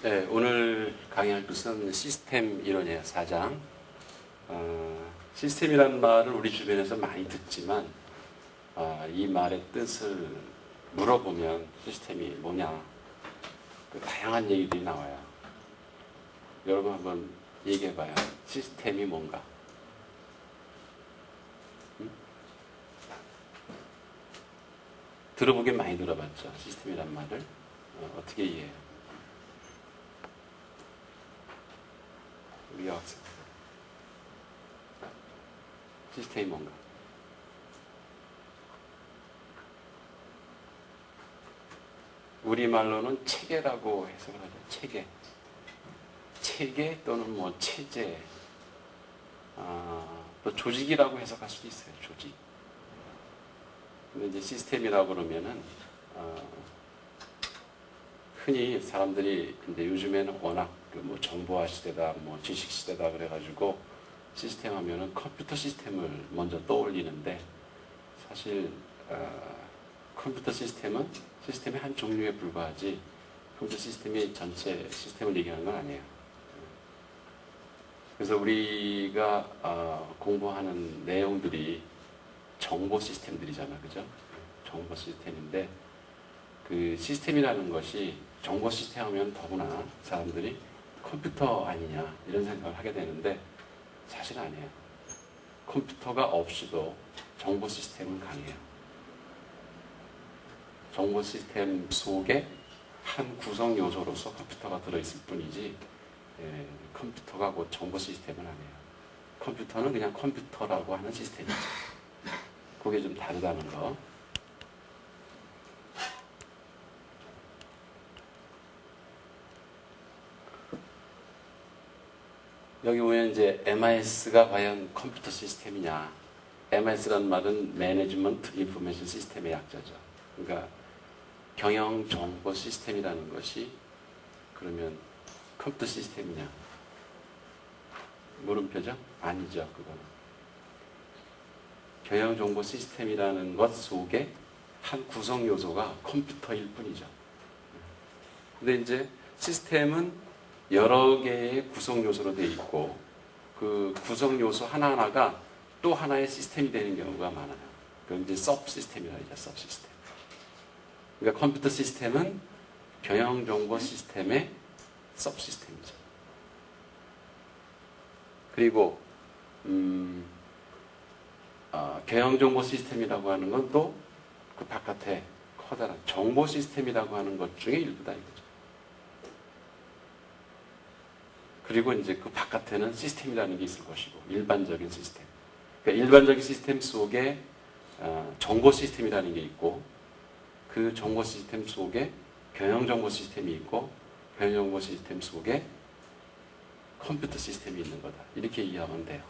네, 오늘 강의할 것은 시스템 이론이에요. 4장. 시스템이라는 말을 우리 주변에서 많이 듣지만 이 말의 뜻을 물어보면 시스템이 뭐냐, 그 다양한 얘기들이 나와요. 여러분 한번 얘기해봐요. 시스템이 뭔가? 들어보긴 많이 들어봤죠. 시스템이란 말을. 어떻게 이해해요? 우리 학생. 시스템이 뭔가? 우리말로는 체계라고 해석을 하죠. 체계. 체계 또는 뭐 체제. 또 조직이라고 해석할 수도 있어요. 조직. 근데 이제 시스템이라고 그러면은 흔히 사람들이 이제 요즘에는 워낙 뭐 정보화 시대다, 뭐 지식 시대다 그래가지고 시스템 하면은 컴퓨터 시스템을 먼저 떠올리는데 사실 컴퓨터 시스템은 시스템의 한 종류에 불과하지 컴퓨터 시스템이 전체 시스템을 얘기하는 건 아니에요. 그래서 우리가 공부하는 내용들이 정보 시스템들이잖아, 그죠? 정보 시스템인데 그 시스템이라는 것이 정보 시스템 하면 더구나 사람들이 컴퓨터 아니냐 이런 생각을 하게 되는데 사실 아니에요. 컴퓨터가 없이도 정보 시스템은 강해요. 정보 시스템 속에 한 구성 요소로서 컴퓨터가 들어있을 뿐이지 컴퓨터가 곧 정보 시스템은 아니에요. 컴퓨터는 그냥 컴퓨터라고 하는 시스템이죠. 그게 좀 다르다는 거. 여기 보면 이제 MIS가 과연 컴퓨터 시스템이냐. MIS라는 말은 매니지먼트 인포메이션 시스템의 약자죠. 그러니까 경영 정보 시스템이라는 것이 그러면 컴퓨터 시스템이냐? 물음표죠? 아니죠, 그거는. 경영 정보 시스템이라는 것 속에 한 구성 요소가 컴퓨터일 뿐이죠. 근데 이제 시스템은 여러 개의 구성 요소로 되어 있고 그 구성 요소 하나하나가 또 하나의 시스템이 되는 경우가 많아요. 그건 이제 서브 시스템이라고 하죠. 서브 시스템. 그러니까 컴퓨터 시스템은 경영 정보 시스템의 서브 시스템이죠. 그리고 경영 정보 시스템이라고 하는 건 또 그 바깥에 커다란 정보 시스템이라고 하는 것 중에 일부다 이거죠. 그리고 이제 그 바깥에는 시스템이라는 게 있을 것이고 일반적인 시스템. 그러니까 일반적인 시스템 속에 정보 시스템이라는 게 있고 그 정보 시스템 속에 경영 정보 시스템이 있고 경영 정보 시스템 속에 컴퓨터 시스템이 있는 거다. 이렇게 이해하면 돼요.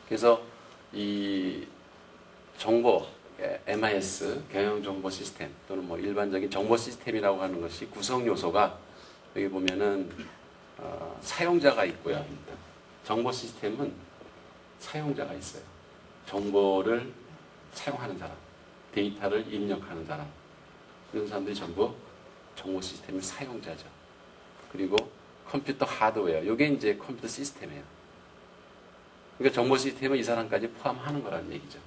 그래서 이 정보, MIS, 경영 정보 시스템 또는 뭐 일반적인 정보 시스템이라고 하는 것이 구성 요소가 여기 보면은 사용자가 있고요. 일단 정보 시스템은 사용자가 있어요. 정보를 사용하는 사람, 데이터를 입력하는 사람, 이런 사람들이 전부 정보 시스템의 사용자죠. 그리고 컴퓨터 하드웨어, 이게 이제 컴퓨터 시스템이에요. 그러니까 정보 시스템은 이 사람까지 포함하는 거라는 얘기죠.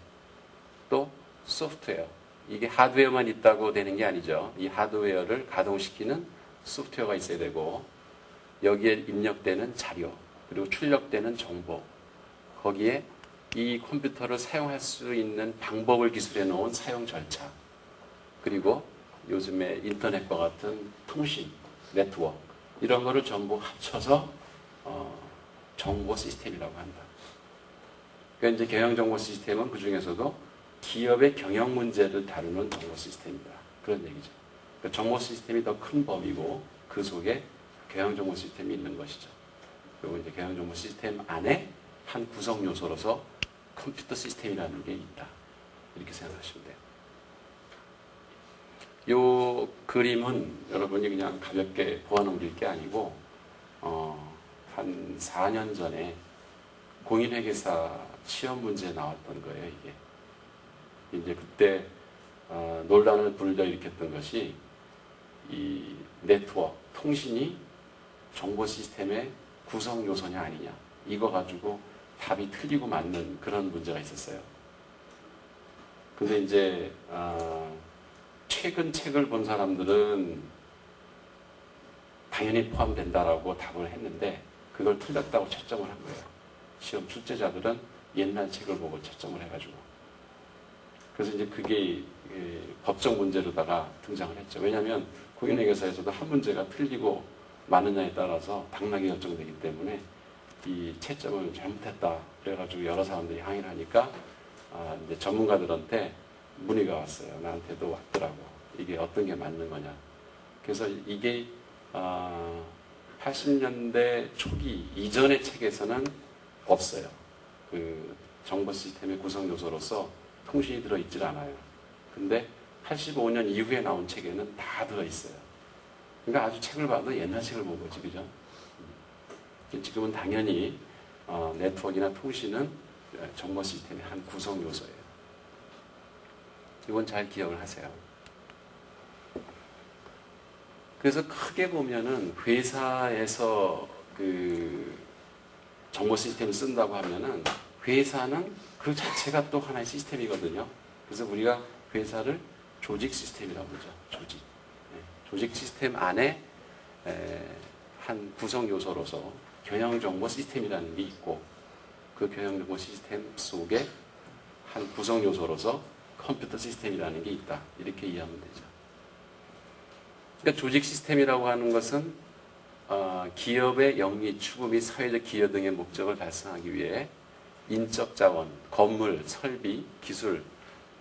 또 소프트웨어, 이게 하드웨어만 있다고 되는 게 아니죠. 이 하드웨어를 가동시키는 소프트웨어가 있어야 되고 여기에 입력되는 자료 그리고 출력되는 정보 거기에 이 컴퓨터를 사용할 수 있는 방법을 기술해 놓은 사용 절차 그리고 요즘에 인터넷과 같은 통신 네트워크 이런 거를 전부 합쳐서 정보 시스템이라고 한다. 그러니까 이제 경영 정보 시스템은 그 중에서도 기업의 경영 문제를 다루는 정보 시스템이다. 그런 얘기죠. 그러니까 정보 시스템이 더 큰 범위고 그 속에 경영 정보 시스템이 있는 것이죠. 그리고 이제 경영 정보 시스템 안에 한 구성 요소로서 컴퓨터 시스템이라는 게 있다. 이렇게 생각하시면 돼요. 이 그림은 여러분이 그냥 가볍게 보아넘길 게 아니고 한 4년 전에 공인회계사 시험 문제에 나왔던 거예요. 이게 이제 그때 논란을 불러일으켰던 것이 이 네트워크, 통신이 정보 시스템의 구성 요소냐 아니냐. 이거 가지고 답이 틀리고 맞는 그런 문제가 있었어요. 근데 이제 최근 책을 본 사람들은 당연히 포함된다라고 답을 했는데 그걸 틀렸다고 채점을 한 거예요. 시험 출제자들은 옛날 책을 보고 채점을 해가지고. 그래서 이제 그게 법적 문제로다가 등장을 했죠. 왜냐하면 공인회계사에서도 한 문제가 틀리고 맞느냐에 따라서 당락이 결정되기 때문에 이 채점을 잘못했다. 그래가지고 여러 사람들이 항의를 하니까 이제 전문가들한테 문의가 왔어요. 나한테도 왔더라고. 이게 어떤 게 맞는 거냐. 그래서 이게 80년대 초기 이전의 책에서는 없어요. 그 정보 시스템의 구성 요소로서 통신이 들어있질 않아요. 근데 85년 이후에 나온 책에는 다 들어있어요. 그러니까 아주 책을 봐도 옛날 책을 본 거지, 그죠? 지금은 당연히 네트워크나 통신은 정보 시스템의 한 구성 요소예요. 이건 잘 기억을 하세요. 그래서 크게 보면은 회사에서 그 정보 시스템을 쓴다고 하면은 회사는 그 자체가 또 하나의 시스템이거든요. 그래서 우리가 회사를 조직 시스템이라고 그러죠. 조직. 조직 시스템 안에 한 구성 요소로서 경영정보 시스템이라는 게 있고 그 경영정보 시스템 속에 한 구성 요소로서 컴퓨터 시스템이라는 게 있다. 이렇게 이해하면 되죠. 그러니까 조직 시스템이라고 하는 것은 기업의 영리, 추구 및 사회적 기여 등의 목적을 달성하기 위해 인적 자원, 건물, 설비, 기술,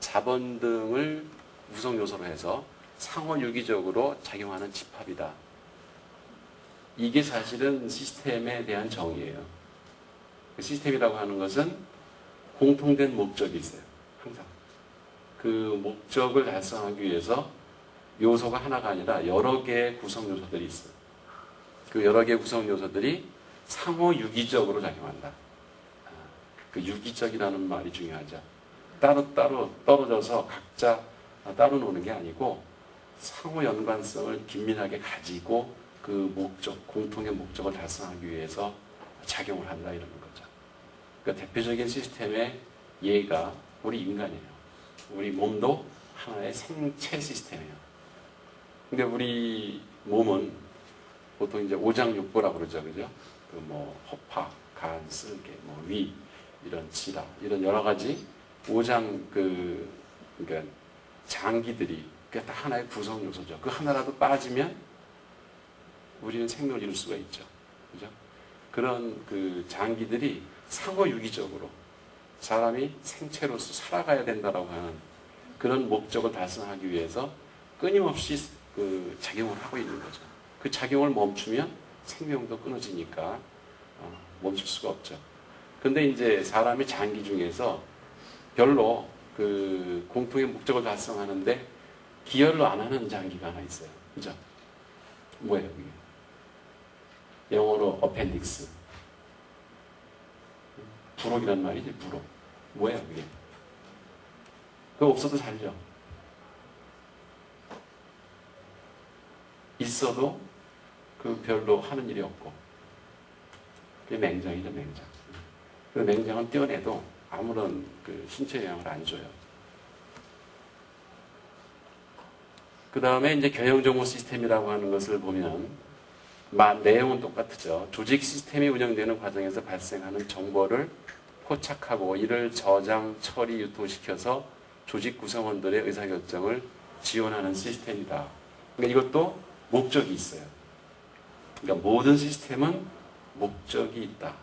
자본 등을 구성 요소로 해서 상호 유기적으로 작용하는 집합이다. 이게 사실은 시스템에 대한 정의예요. 그 시스템이라고 하는 것은 공통된 목적이 있어요. 항상. 그 목적을 달성하기 위해서 요소가 하나가 아니라 여러 개의 구성 요소들이 있어요. 그 여러 개의 구성 요소들이 상호 유기적으로 작용한다. 그 유기적이라는 말이 중요하죠. 따로따로 떨어져서 각자 따로 노는 게 아니고 상호 연관성을 긴밀하게 가지고 그 목적, 공통의 목적을 달성하기 위해서 작용을 한다 이러는 거죠. 그러니까 대표적인 시스템의 예가 우리 인간이에요. 우리 몸도 하나의 생체 시스템이에요. 근데 우리 몸은 보통 이제 오장육부라고 그러죠, 그죠? 그 뭐 허파, 간, 쓸개, 뭐 위 이런 지라 이런 여러 가지 오장 그러니까 장기들이 그게 다 하나의 구성 요소죠. 그 하나라도 빠지면 우리는 생명을 잃을 수가 있죠, 그죠? 그런 그 장기들이 상호 유기적으로 사람이 생체로서 살아가야 된다라고 하는 그런 목적을 달성하기 위해서 끊임없이 그 작용을 하고 있는 거죠. 그 작용을 멈추면 생명도 끊어지니까 멈출 수가 없죠. 근데 이제 사람의 장기 중에서 별로 그 공통의 목적을 달성하는데 기여를 안 하는 장기가 하나 있어요. 그죠? 뭐예요, 그게? 영어로 어펜딕스. 부록이란 말이지, 부록. 뭐예요, 그게? 그거 없어도 살죠. 있어도 그 별로 하는 일이 없고. 그게 맹장이죠, 맹장. 그 맹장은 떼어내도 아무런 그 신체 영향을 안 줘요. 그 다음에 이제 경영정보 시스템이라고 하는 것을 보면 내용은 똑같죠. 조직 시스템이 운영되는 과정에서 발생하는 정보를 포착하고 이를 저장, 처리, 유통시켜서 조직 구성원들의 의사결정을 지원하는 시스템이다. 그러니까 이것도 목적이 있어요. 그러니까 모든 시스템은 목적이 있다.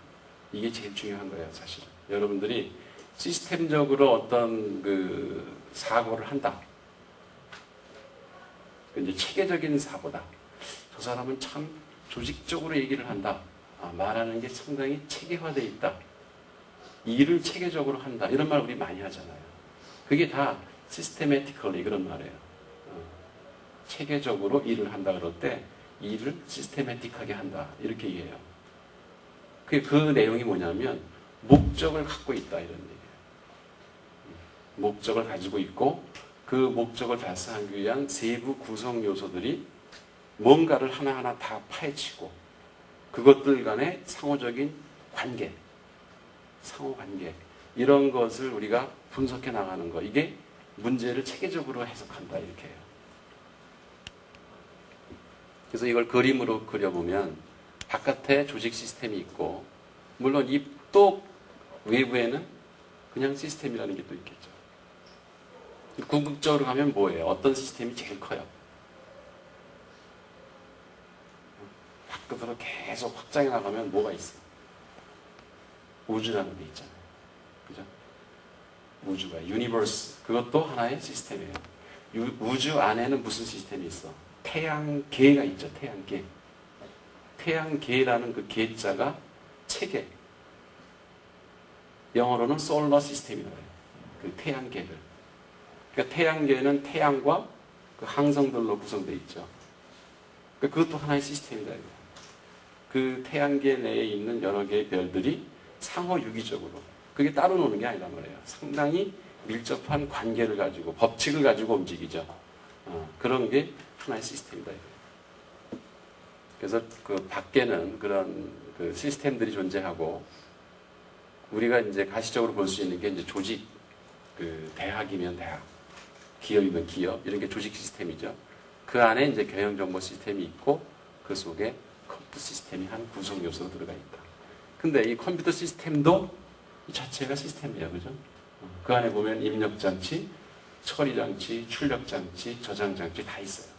이게 제일 중요한 거예요, 사실. 여러분들이 시스템적으로 어떤 그 사고를 한다. 이제 체계적인 사고다. 저 사람은 참 조직적으로 얘기를 한다. 말하는 게 상당히 체계화되어 있다. 일을 체계적으로 한다. 이런 말 우리 많이 하잖아요. 그게 다 systematically 그런 말이에요. 체계적으로 일을 한다 그럴 때 일을 시스테매틱하게 한다. 이렇게 이해해요. 그 내용이 뭐냐면 목적을 갖고 있다 이런 얘기예요. 목적을 가지고 있고 그 목적을 달성하기 위한 세부 구성 요소들이 뭔가를 하나하나 다 파헤치고 그것들 간의 상호적인 관계, 상호관계 이런 것을 우리가 분석해 나가는 거, 이게 문제를 체계적으로 해석한다 이렇게 해요. 그래서 이걸 그림으로 그려보면 바깥에 조직 시스템이 있고 물론 이 또 외부에는 그냥 시스템이라는 게 또 있겠죠. 궁극적으로 가면 뭐예요? 어떤 시스템이 제일 커요? 바깥으로 계속 확장해 나가면 뭐가 있어요? 우주라는 게 있잖아요. 그죠? 우주가, 유니버스. 그것도 하나의 시스템이에요. 우주 안에는 무슨 시스템이 있어? 태양계가 있죠. 태양계. 태양계라는 그 계자가 체계. 영어로는 솔러 시스템이라고 해요. 그 태양계들. 그러니까 태양계는 태양과 그 항성들로 구성되어 있죠. 그러니까 그것도 하나의 시스템이다. 그 태양계 내에 있는 여러 개의 별들이 상호 유기적으로, 그게 따로 노는 게 아니란 말이에요. 상당히 밀접한 관계를 가지고, 법칙을 가지고 움직이죠. 그런 게 하나의 시스템이다. 그래서 그 밖에는 그런 그 시스템들이 존재하고, 우리가 이제 가시적으로 볼 수 있는 게 이제 조직, 그 대학이면 대학, 기업이면 기업, 이런 게 조직 시스템이죠. 그 안에 이제 경영정보 시스템이 있고, 그 속에 컴퓨터 시스템이 한 구성 요소로 들어가 있다. 근데 이 컴퓨터 시스템도 이 자체가 시스템이에요. 그죠? 그 안에 보면 입력장치, 처리장치, 출력장치, 저장장치 다 있어요.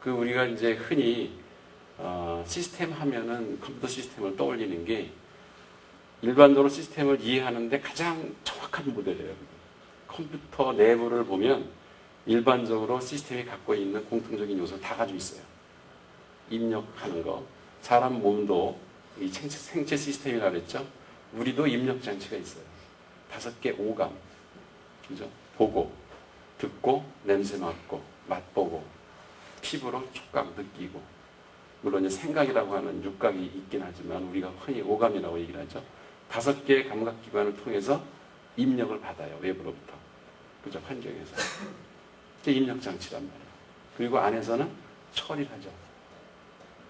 그 우리가 이제 흔히 시스템 하면은 컴퓨터 시스템을 떠올리는 게 일반적으로 시스템을 이해하는데 가장 정확한 모델이에요. 컴퓨터 내부를 보면 일반적으로 시스템이 갖고 있는 공통적인 요소를 다 가지고 있어요. 입력하는 거. 사람 몸도 이 생체 시스템이라고 했죠. 우리도 입력장치가 있어요. 5개 오감. 그죠? 보고, 듣고, 냄새 맡고, 맛보고, 피부로 촉각 느끼고. 물론 이제 생각이라고 하는 육각이 있긴 하지만 우리가 흔히 오감이라고 얘기를 하죠. 5개의 감각기관을 통해서 입력을 받아요. 외부로부터. 그죠? 환경에서. 이게 입력장치란 말이에요. 그리고 안에서는 처리를 하죠.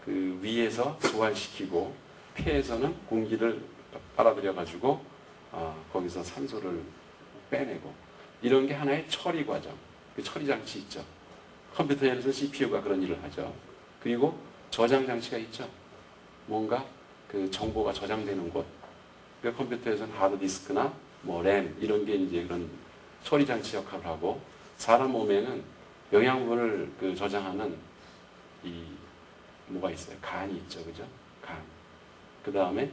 그 위에서 소화시키고 폐에서는 공기를 빨아들여가지고 거기서 산소를 빼내고 이런 게 하나의 처리 과정. 그 처리 장치 있죠. 컴퓨터에서 CPU가 그런 일을 하죠. 그리고 저장 장치가 있죠. 뭔가 그 정보가 저장되는 곳. 그 컴퓨터에서는 하드디스크나 뭐 램 이런 게 이제 그런 처리 장치 역할을 하고 사람 몸에는 영양분을 그 저장하는 이 뭐가 있어요? 간이 있죠, 그죠? 간. 그 다음에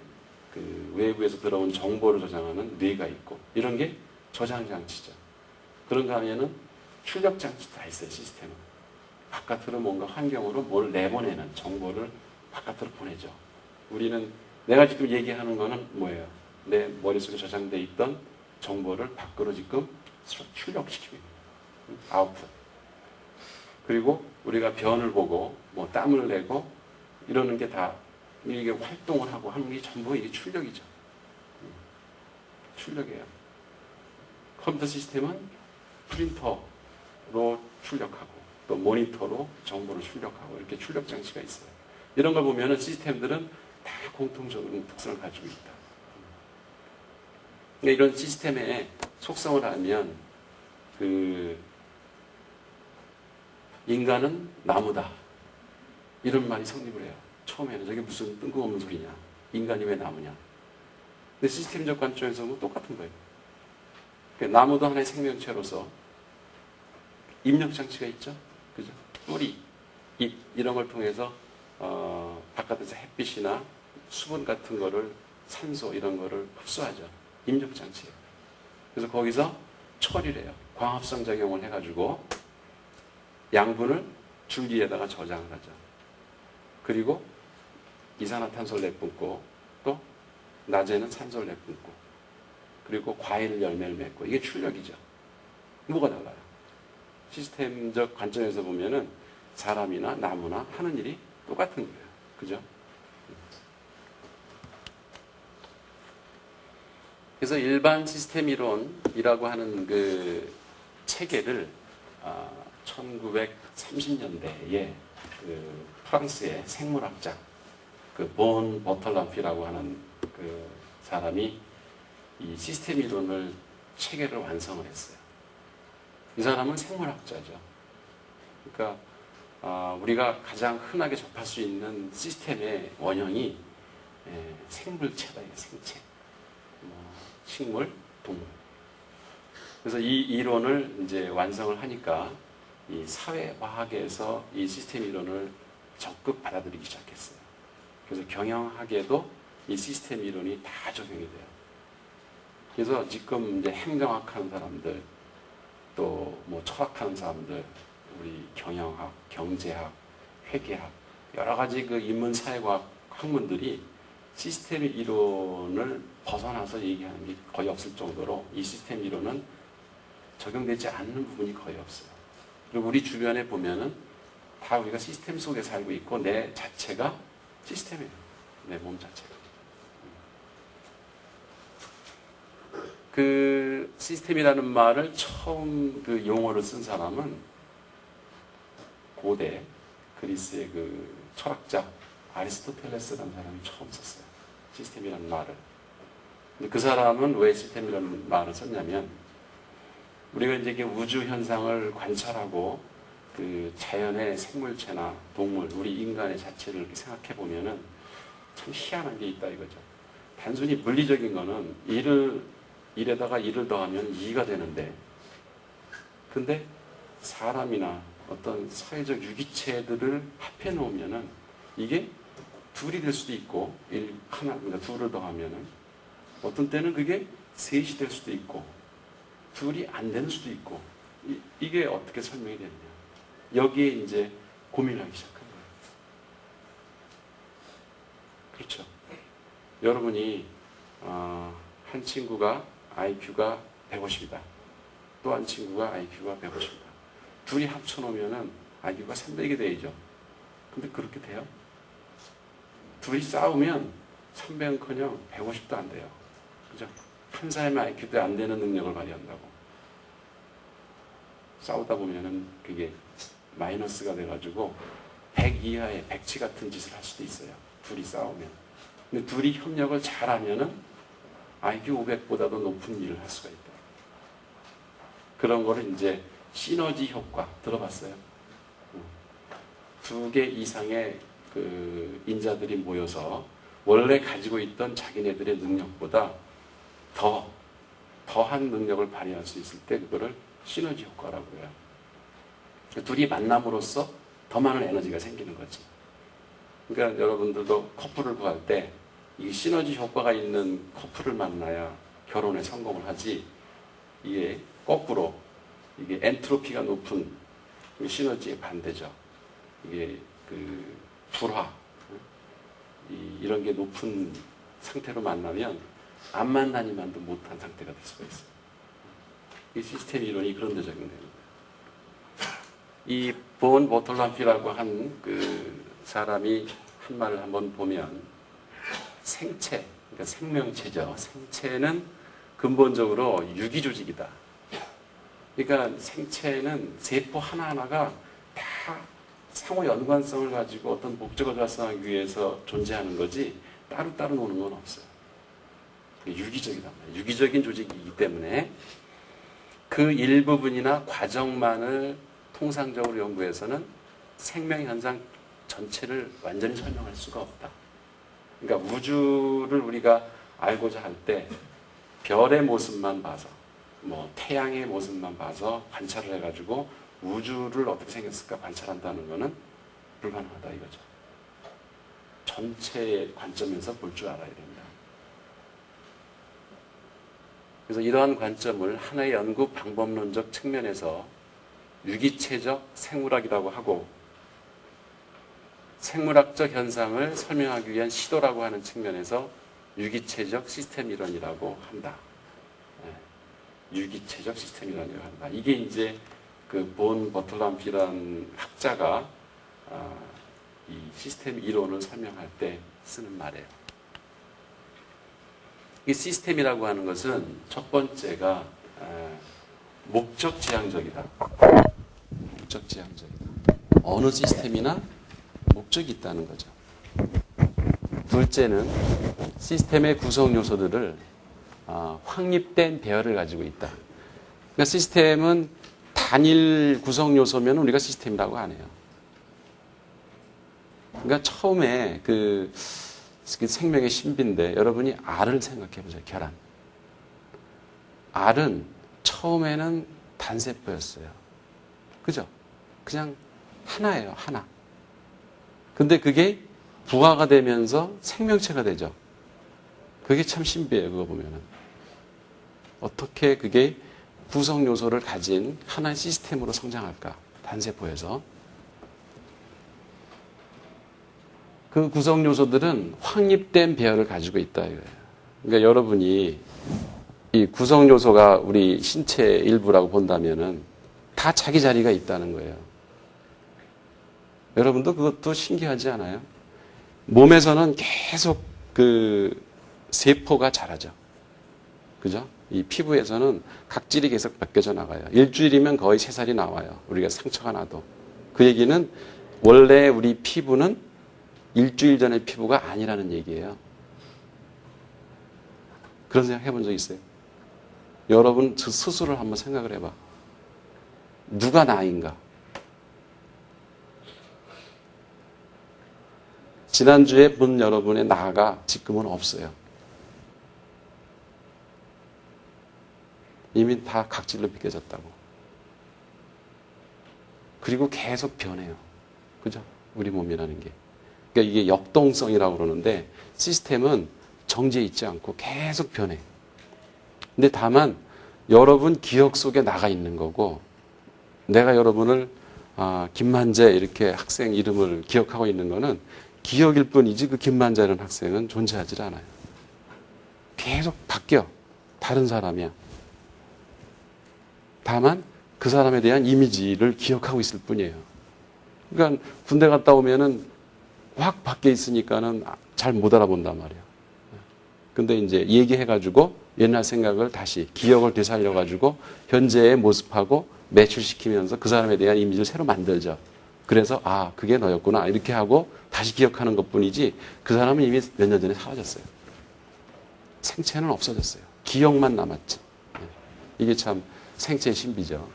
그 외부에서 들어온 정보를 저장하는 뇌가 있고 이런 게 저장 장치죠. 그런가 하면은 출력 장치 다 있어요, 시스템은. 바깥으로 뭔가 환경으로 뭘 내보내는 정보를 바깥으로 보내죠. 우리는 내가 지금 얘기하는 거는 뭐예요? 내 머릿속에 저장돼 있던 정보를 밖으로 지금 출력시키고 있는 아웃풋. 그리고 우리가 변을 보고 뭐 땀을 내고 이러는 게 다 이게 활동을 하고 하는 게 전부 이게 출력이죠. 출력이에요. 컴퓨터 시스템은 프린터로 출력하고 또 모니터로 정보를 출력하고 이렇게 출력 장치가 있어요. 이런 걸 보면은 시스템들은 다 공통적인 특성을 가지고 있다. 그러니까 이런 시스템의 속성을 알면 그 인간은 나무다. 이런 말이 성립을 해요. 처음에는 저게 무슨 뜬금없는 소리냐. 인간이 왜 나무냐. 근데 시스템적 관점에서 보면 똑같은 거예요. 그러니까 나무도 하나의 생명체로서 입력장치가 있죠. 그죠? 뿌리, 잎 이런 걸 통해서 바깥에서 햇빛이나 수분 같은 거를 산소 이런 거를 흡수하죠. 입력장치예요. 그래서 거기서 처리를 해요. 광합성 작용을 해가지고 양분을 줄기에다가 저장을 하죠. 그리고 이산화탄소를 내뿜고 또 낮에는 산소를 내뿜고 그리고 과일 열매를 맺고 이게 출력이죠. 뭐가 달라요? 시스템적 관점에서 보면은 사람이나 나무나 하는 일이 똑같은 거예요. 그죠? 그래서 일반 시스템 이론이라고 하는 그 체계를 30년대에 그 프랑스의 생물학자 그 본 버털람피라고 하는 그 사람이 이 시스템 이론을 체계를 완성을 했어요. 이 사람은 생물학자죠. 그러니까 우리가 가장 흔하게 접할 수 있는 시스템의 원형이 생물체다, 생체. 식물, 동물. 그래서 이 이론을 이제 완성을 하니까 이 사회과학에서 이 시스템 이론을 적극 받아들이기 시작했어요. 그래서 경영학에도 이 시스템 이론이 다 적용이 돼요. 그래서 지금 이제 행정학 하는 사람들, 또 뭐 철학하는 사람들, 우리 경영학, 경제학, 회계학, 여러 가지 그 인문 사회과학 학문들이 시스템 이론을 벗어나서 얘기하는 게 거의 없을 정도로 이 시스템 이론은 적용되지 않는 부분이 거의 없어요. 그리고 우리 주변에 보면은 다 우리가 시스템 속에 살고 있고 내 자체가 시스템이에요. 내 몸 자체가. 그 시스템이라는 말을 처음 그 용어를 쓴 사람은 고대 그리스의 그 철학자 아리스토텔레스라는 사람이 처음 썼어요. 시스템이라는 말을. 근데 그 사람은 왜 시스템이라는 말을 썼냐면 우리가 이제 우주 현상을 관찰하고 그 자연의 생물체나 동물, 우리 인간의 자체를 이렇게 생각해 보면은 참 희한한 게 있다 이거죠. 단순히 물리적인 거는 일에다가 일을 더하면 2가 되는데, 근데 사람이나 어떤 사회적 유기체들을 합해 놓으면은 이게 둘이 될 수도 있고, 그러니까 둘을 더하면은 어떤 때는 그게 셋이 될 수도 있고, 둘이 안 되는 수도 있고, 이게 어떻게 설명이 되느냐. 여기에 이제 고민하기 시작한 거예요. 그렇죠. 여러분이 한 친구가 IQ가 150이다. 또 한 친구가 IQ가 150이다. 둘이 합쳐놓으면 IQ가 300이 되죠. 근데 그렇게 돼요? 둘이 싸우면 300은커녕 150도 안 돼요. 그죠? 한 사람의 IQ도 안 되는 능력을 발휘한다고. 싸우다 보면은 그게 마이너스가 돼가지고 100 이하의 백치 같은 짓을 할 수도 있어요. 둘이 싸우면. 근데 둘이 협력을 잘하면은 IQ 500보다도 높은 일을 할 수가 있다. 그런 거를 이제 시너지 효과 들어봤어요? 2개 이상의 그 인자들이 모여서 원래 가지고 있던 자기네들의 능력보다 더한 능력을 발휘할 수 있을 때 그거를 시너지 효과라고 해요. 둘이 만남으로써 더 많은 에너지가 생기는 거지. 그러니까 여러분들도 커플을 구할 때 이 시너지 효과가 있는 커플을 만나야 결혼에 성공을 하지, 이게 거꾸로 이게 엔트로피가 높은 시너지의 반대죠. 이게 그 불화 이런 게 높은 상태로 만나면 안 만나니만도 못한 상태가 될 수가 있어요. 이 시스템 이론이 그런 데 적용됩니다. 이 본 버털람피라고 한 그 사람이 한 말을 한번 보면 생체, 그러니까 생명체죠. 생체는 근본적으로 유기조직이다. 그러니까 생체는 세포 하나하나가 다 상호 연관성을 가지고 어떤 목적을 달성하기 위해서 존재하는 거지 따로따로 노는 건 없어요. 유기적이다. 유기적인 조직이기 때문에 그 일부분이나 과정만을 통상적으로 연구해서는 생명 현상 전체를 완전히 설명할 수가 없다. 그러니까 우주를 우리가 알고자 할 때 별의 모습만 봐서, 뭐 태양의 모습만 봐서 관찰을 해가지고 우주를 어떻게 생겼을까 관찰한다는 것은 불가능하다 이거죠. 전체의 관점에서 볼 줄 알아야 됩니다. 그래서 이러한 관점을 하나의 연구 방법론적 측면에서 유기체적 생물학이라고 하고, 생물학적 현상을 설명하기 위한 시도라고 하는 측면에서 유기체적 시스템 이론이라고 한다. 유기체적 시스템 이론이라고 한다. 이게 이제 그 본 버털람피라는 학자가 이 시스템 이론을 설명할 때 쓰는 말이에요. 이 시스템이라고 하는 것은 첫 번째가 목적 지향적이다. 목적 지향적이다. 어느 시스템이나 목적이 있다는 거죠. 둘째는 시스템의 구성 요소들을 확립된 배열을 가지고 있다. 그러니까 시스템은 단일 구성 요소면 우리가 시스템이라고 안 해요. 그러니까 처음에 그 생명의 신비인데 여러분이 알을 생각해 보세요. 계란. 알은 처음에는 단세포였어요. 그죠? 그냥 하나예요. 하나. 근데 그게 부화가 되면서 생명체가 되죠. 그게 참 신비해요. 그거 보면은. 어떻게 그게 구성 요소를 가진 하나의 시스템으로 성장할까? 단세포에서. 그 구성 요소들은 확립된 배열을 가지고 있다 이거예요. 그러니까 여러분이 이 구성 요소가 우리 신체의 일부라고 본다면은 다 자기 자리가 있다는 거예요. 여러분도 그것도 신기하지 않아요? 몸에서는 계속 그 세포가 자라죠. 그죠? 이 피부에서는 각질이 계속 벗겨져 나가요. 일주일이면 거의 새살이 나와요. 우리가 상처가 나도. 그 얘기는 원래 우리 피부는 일주일 전의 피부가 아니라는 얘기예요. 그런 생각 해본 적 있어요? 여러분 스스로를 한번 생각을 해봐. 누가 나인가? 지난주에 본 여러분의 나가 지금은 없어요. 이미 다 각질로 벗겨졌다고. 그리고 계속 변해요. 그죠? 우리 몸이라는 게. 그러니까 이게 역동성이라고 그러는데 시스템은 정지해 있지 않고 계속 변해. 근데 다만 여러분 기억 속에 나가 있는 거고 내가 여러분을 김만재 이렇게 학생 이름을 기억하고 있는 거는 기억일 뿐이지 그 김만재라는 학생은 존재하지 않아요. 계속 바뀌어. 다른 사람이야. 다만 그 사람에 대한 이미지를 기억하고 있을 뿐이에요. 그러니까 군대 갔다 오면은 확 밖에 있으니까는 잘 못 알아본단 말이에요. 근데 이제 얘기해가지고 옛날 생각을 다시 기억을 되살려가지고 현재의 모습하고 매출시키면서 그 사람에 대한 이미지를 새로 만들죠. 그래서 그게 너였구나 이렇게 하고 다시 기억하는 것뿐이지 그 사람은 이미 몇 년 전에 사라졌어요. 생체는 없어졌어요. 기억만 남았지. 이게 참 생체의 신비죠.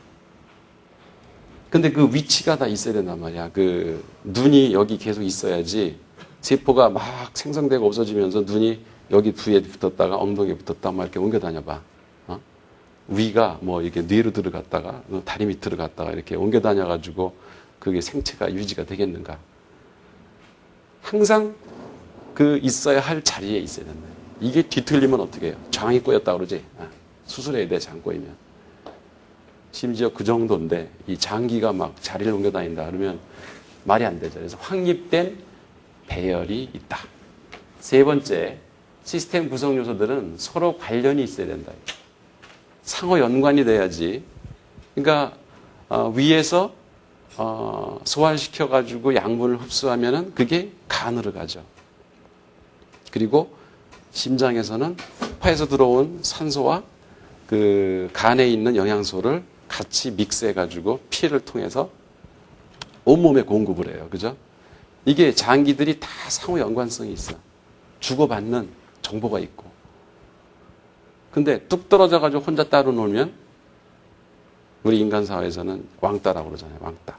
근데 그 위치가 다 있어야 된단 말이야. 그 눈이 여기 계속 있어야지 세포가 막 생성되고 없어지면서 눈이 여기 부위에 붙었다가 엉덩이에 붙었다가 막 이렇게 옮겨 다녀봐. 위가 뭐 이렇게 뇌로 들어갔다가 다리 밑으로 갔다가 이렇게 옮겨 다녀가지고 그게 생체가 유지가 되겠는가. 항상 그 있어야 할 자리에 있어야 된다. 이게 뒤틀리면 어떻게 해요? 장이 꼬였다 그러지. 수술해야 돼, 장 꼬이면. 심지어 그 정도인데 이 장기가 막 자리를 옮겨 다닌다 그러면 말이 안 되죠. 그래서 확립된 배열이 있다. 세 번째, 시스템 구성 요소들은 서로 관련이 있어야 된다. 상호 연관이 돼야지. 그러니까 위에서 소화시켜가지고 양분을 흡수하면은 그게 간으로 가죠. 그리고 심장에서는 파에서 들어온 산소와 그 간에 있는 영양소를 같이 믹스해가지고 피를 통해서 온몸에 공급을 해요. 그죠? 이게 장기들이 다 상호 연관성이 있어. 주고받는 정보가 있고. 근데 뚝 떨어져가지고 혼자 따로 놀면 우리 인간 사회에서는 왕따라고 그러잖아요. 왕따.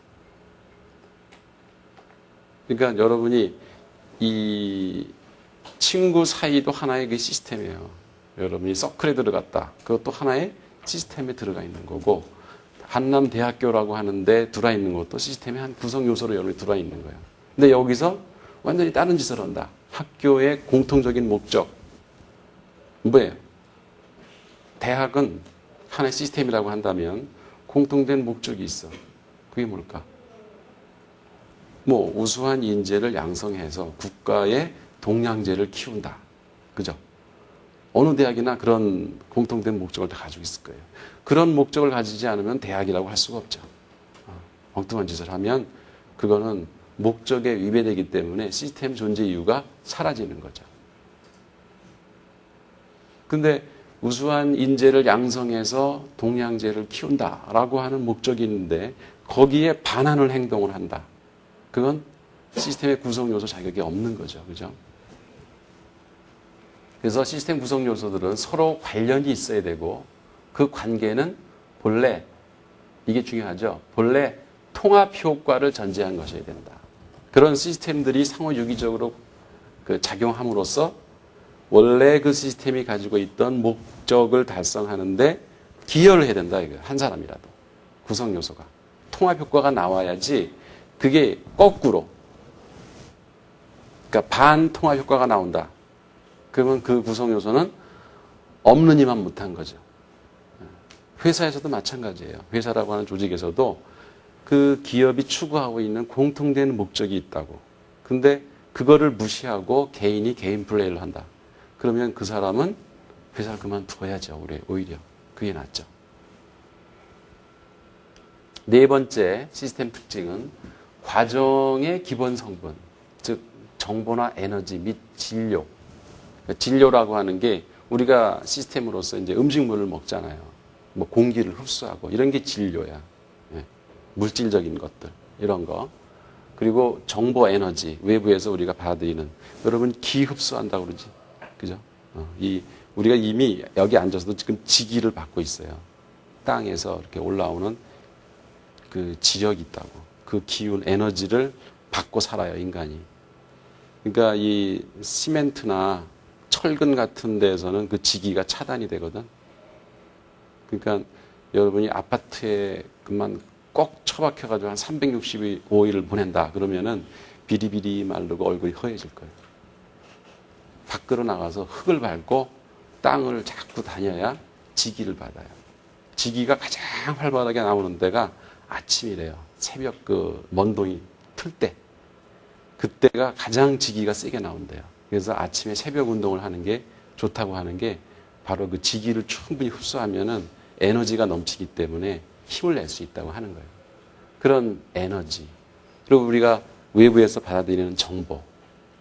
그러니까 여러분이 이 친구 사이도 하나의 그 시스템이에요. 여러분이 서클에 들어갔다. 그것도 하나의 시스템에 들어가 있는 거고 한남대학교라고 하는데 들어와 있는 것도 시스템의 한 구성 요소로 여러분이 들어와 있는 거예요. 근데 여기서 완전히 다른 짓을 한다. 학교의 공통적인 목적. 뭐예요? 대학은 하나의 시스템이라고 한다면 공통된 목적이 있어. 그게 뭘까? 뭐 우수한 인재를 양성해서 국가의 동량제를 키운다. 그죠? 어느 대학이나 그런 공통된 목적을 다 가지고 있을 거예요. 그런 목적을 가지지 않으면 대학이라고 할 수가 없죠. 엉뚱한 짓을 하면 그거는 목적에 위배되기 때문에 시스템 존재 이유가 사라지는 거죠. 근데 우수한 인재를 양성해서 동량제를 키운다라고 하는 목적이 있는데 거기에 반하는 행동을 한다. 그건 시스템의 구성 요소 자격이 없는 거죠. 그죠? 그래서 시스템 구성 요소들은 서로 관련이 있어야 되고 그 관계는 본래 이게 중요하죠. 본래 통합 효과를 전제한 것이어야 된다. 그런 시스템들이 상호 유기적으로 그 작용함으로써 원래 그 시스템이 가지고 있던 목적을 달성하는데 기여를 해야 된다. 이거 한 사람이라도 구성 요소가 통합 효과가 나와야지 그게 거꾸로 그러니까 반통합 효과가 나온다. 그러면 그 구성 요소는 없는 이만 못한 거죠. 회사에서도 마찬가지예요. 회사라고 하는 조직에서도 그 기업이 추구하고 있는 공통된 목적이 있다고. 근데 그거를 무시하고 개인이 개인 플레이를 한다. 그러면 그 사람은 회사를 그만두어야죠. 오히려. 그게 낫죠. 네 번째 시스템 특징은 과정의 기본 성분, 즉 정보나 에너지 및 진료. 진료라고 하는 게 우리가 시스템으로서 이제 음식물을 먹잖아요. 뭐 공기를 흡수하고 이런 게 진료야. 예. 물질적인 것들 이런 거. 그리고 정보 에너지 외부에서 우리가 받아들이는 여러분 기 흡수한다고 그러지. 그죠? 우리가 이미 여기 앉아서도 지금 지기를 받고 있어요. 땅에서 이렇게 올라오는 그 지력이 있다고. 그 기운 에너지를 받고 살아요, 인간이. 그러니까 이 시멘트나 철근 같은 데에서는 그 지기가 차단이 되거든. 그러니까 여러분이 아파트에 그만 꼭 처박혀가지고 한 365일을 보낸다. 그러면은 비리비리 마르고 얼굴이 허해질 거예요. 밖으로 나가서 흙을 밟고 땅을 자꾸 다녀야 지기를 받아요. 지기가 가장 활발하게 나오는 데가 아침이래요. 새벽 그 먼동이 틀 때. 그때가 가장 지기가 세게 나온대요. 그래서 아침에 새벽 운동을 하는 게 좋다고 하는 게 바로 그 지기를 충분히 흡수하면은 에너지가 넘치기 때문에 힘을 낼 수 있다고 하는 거예요. 그런 에너지. 그리고 우리가 외부에서 받아들이는 정보.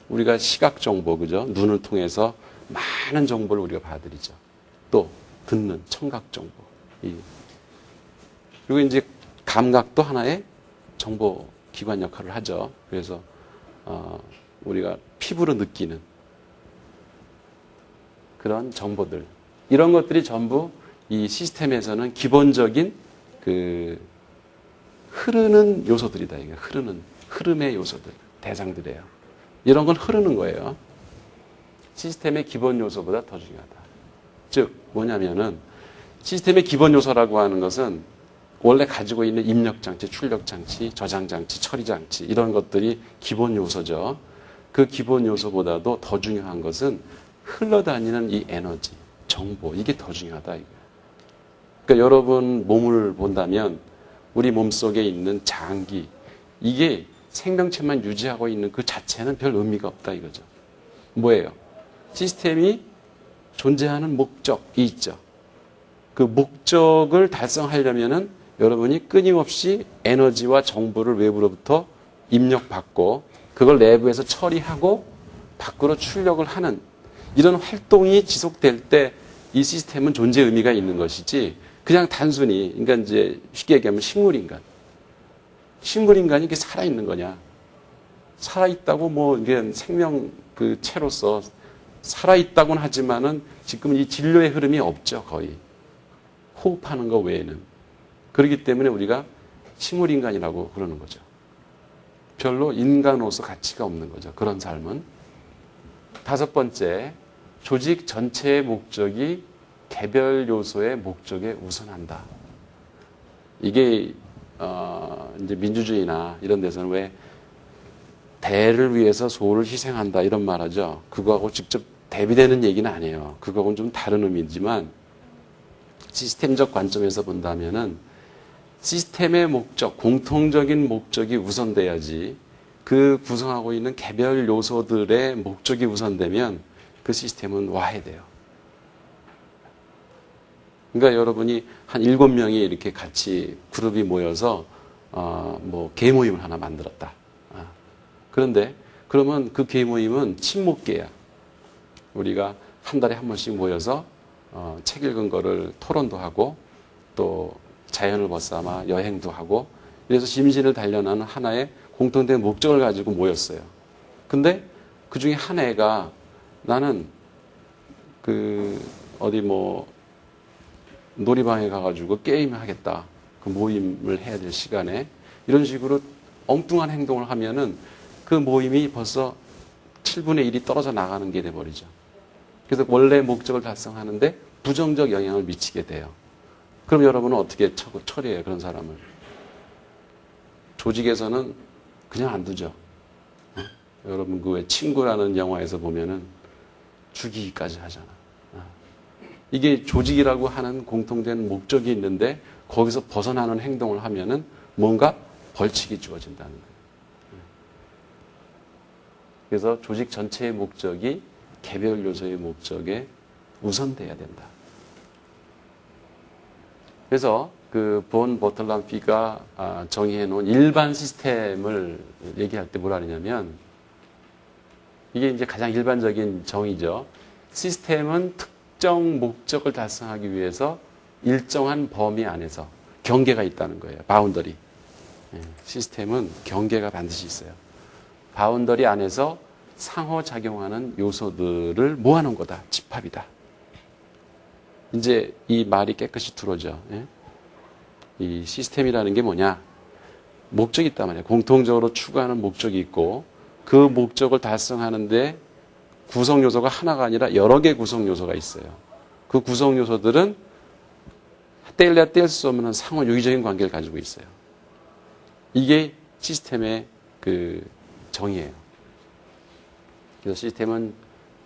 우리가 시각 정보, 그죠? 눈을 통해서 많은 정보를 우리가 받아들이죠. 또 듣는 청각 정보. 그리고 이제 감각도 하나의 정보 기관 역할을 하죠. 그래서 우리가 피부로 느끼는 그런 정보들. 이런 것들이 전부 이 시스템에서는 기본적인 그 흐르는 요소들이다. 이게 흐름의 요소들, 대상들이에요. 이런 건 흐르는 거예요. 시스템의 기본 요소보다 더 중요하다. 즉 뭐냐면은 시스템의 기본 요소라고 하는 것은 원래 가지고 있는 입력장치, 출력장치, 저장장치, 처리장치 이런 것들이 기본 요소죠. 그 기본 요소보다도 더 중요한 것은 흘러다니는 이 에너지, 정보 이게 더 중요하다. 이거예요. 그러니까 여러분 몸을 본다면 우리 몸속에 있는 장기 이게 생명체만 유지하고 있는 그 자체는 별 의미가 없다 이거죠. 뭐예요? 시스템이 존재하는 목적이 있죠. 그 목적을 달성하려면은 여러분이 끊임없이 에너지와 정보를 외부로부터 입력받고 그걸 내부에서 처리하고 밖으로 출력을 하는 이런 활동이 지속될 때 이 시스템은 존재 의미가 있는 것이지 그냥 단순히 그러니까 이제 쉽게 얘기하면 식물인간이 이게 살아있는 거냐? 살아있다고 뭐 이게 생명 그 체로서 살아있다고는 하지만은 지금 이 진료의 흐름이 없죠 거의 호흡하는 거 외에는 그렇기 때문에 우리가 식물인간이라고 그러는 거죠. 별로 인간으로서 가치가 없는 거죠. 그런 삶은. 다섯 번째, 조직 전체의 목적이 개별 요소의 목적에 우선한다. 이게 이제 민주주의나 이런 데서는 왜 대를 위해서 소를 희생한다 이런 말하죠. 그거하고 직접 대비되는 얘기는 아니에요. 그거하고는 좀 다른 의미지만 시스템적 관점에서 본다면은 시스템의 목적, 공통적인 목적이 우선돼야지 그 구성하고 있는 개별 요소들의 목적이 우선되면 그 시스템은 와해돼요. 그러니까 여러분이 한 7명이 이렇게 같이 그룹이 모여서 뭐 개모임을 하나 만들었다. 그런데 그러면 그 개모임은 친목계야. 우리가 한 달에 한 번씩 모여서 책 읽은 거를 토론도 하고 또 자연을 벗삼아 여행도 하고 그래서 심신을 단련하는 하나의 공통된 목적을 가지고 모였어요. 근데 그 중에 한 애가 나는 어디 놀이방에 가가지고 게임을 하겠다. 그 모임을 해야 될 시간에 이런 식으로 엉뚱한 행동을 하면은 그 모임이 벌써 7분의 1이 떨어져 나가는 게 돼버리죠. 그래서 원래 목적을 달성하는데 부정적 영향을 미치게 돼요. 그럼 여러분은 어떻게 처리해요? 그런 사람을. 조직에서는 그냥 안 두죠. 여러분 그 왜 친구라는 영화에서 보면은 죽이기까지 하잖아. 이게 조직이라고 하는 공통된 목적이 있는데 거기서 벗어나는 행동을 하면은 뭔가 벌칙이 주어진다는 거예요. 그래서 조직 전체의 목적이 개별 요소의 목적에 우선돼야 된다. 그래서 그 본 버틀람피가 정의해 놓은 일반 시스템을 얘기할 때 뭐라 하냐면 이게 이제 가장 일반적인 정의죠. 시스템은 특정 목적을 달성하기 위해서 일정한 범위 안에서 경계가 있다는 거예요. 바운더리. 시스템은 경계가 반드시 있어요. 바운더리 안에서 상호작용하는 요소들을 모아놓은 거다. 집합이다. 이제 이 말이 깨끗이 들어오죠. 이 시스템이라는 게 뭐냐? 목적이 있단 말이에요. 공통적으로 추구하는 목적이 있고 그 목적을 달성하는데 구성 요소가 하나가 아니라 여러 개의 구성 요소가 있어요. 그 구성 요소들은 뗄래야 뗄 수 없는 상호 유기적인 관계를 가지고 있어요. 이게 시스템의 그 정의예요. 그래서 시스템은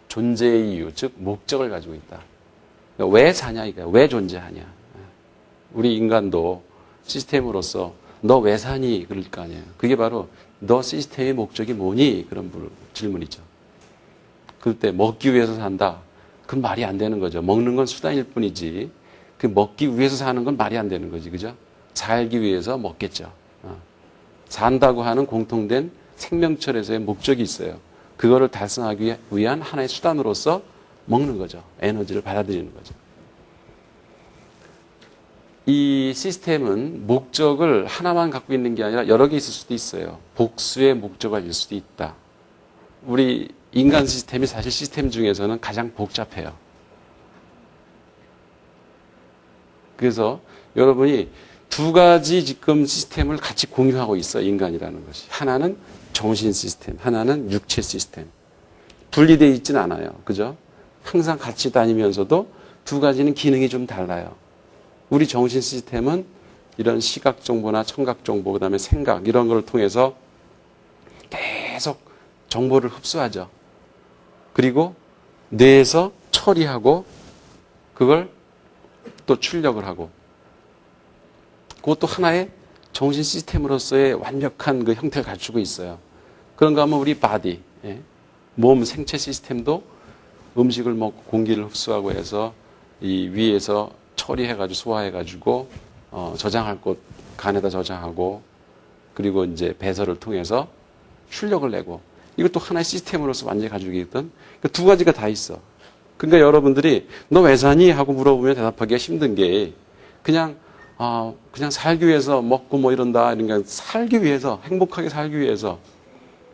존재의 이유, 즉 목적을 가지고 있다. 그러니까 왜 사냐 이거야. 왜 존재하냐. 우리 인간도 시스템으로서 너 왜 사니? 그럴 거 아니에요. 그게 바로 너 시스템의 목적이 뭐니? 그런 질문이죠. 그때 먹기 위해서 산다. 그건 말이 안 되는 거죠. 먹는 건 수단일 뿐이지. 그 먹기 위해서 사는 건 말이 안 되는 거지. 그죠? 살기 위해서 먹겠죠. 산다고 하는 공통된 생명철에서의 목적이 있어요. 그거를 달성하기 위한 하나의 수단으로서 먹는 거죠. 에너지를 받아들이는 거죠. 이 시스템은 목적을 하나만 갖고 있는 게 아니라 여러 개 있을 수도 있어요. 복수의 목적을 가질 수도 있다. 우리 인간 시스템이 사실 시스템 중에서는 가장 복잡해요. 그래서 여러분이 두 가지 지금 시스템을 같이 공유하고 있어, 인간이라는 것이. 하나는 정신 시스템, 하나는 육체 시스템. 분리되어 있지는 않아요. 그죠? 항상 같이 다니면서도 두 가지는 기능이 좀 달라요. 우리 정신 시스템은 이런 시각 정보나 청각 정보, 그다음에 생각 이런 걸 통해서 계속 정보를 흡수하죠. 그리고 뇌에서 처리하고 그걸 또 출력을 하고 그것도 하나의 정신 시스템으로서의 완벽한 그 형태를 갖추고 있어요. 그런가 하면 우리 바디, 몸 생체 시스템도 음식을 먹고 공기를 흡수하고 해서 이 위에서 처리해가지고 소화해가지고 저장할 곳 간에다 저장하고 그리고 이제 배설을 통해서 출력을 내고 이것도 하나의 시스템으로서 완전히 가지고 있던 그러니까 두 가지가 다 있어. 그러니까 여러분들이 너 왜 사니? 하고 물어보면 대답하기가 힘든 게 그냥 살기 위해서 먹고 뭐 이런다. 그러니까 살기 위해서 행복하게 살기 위해서.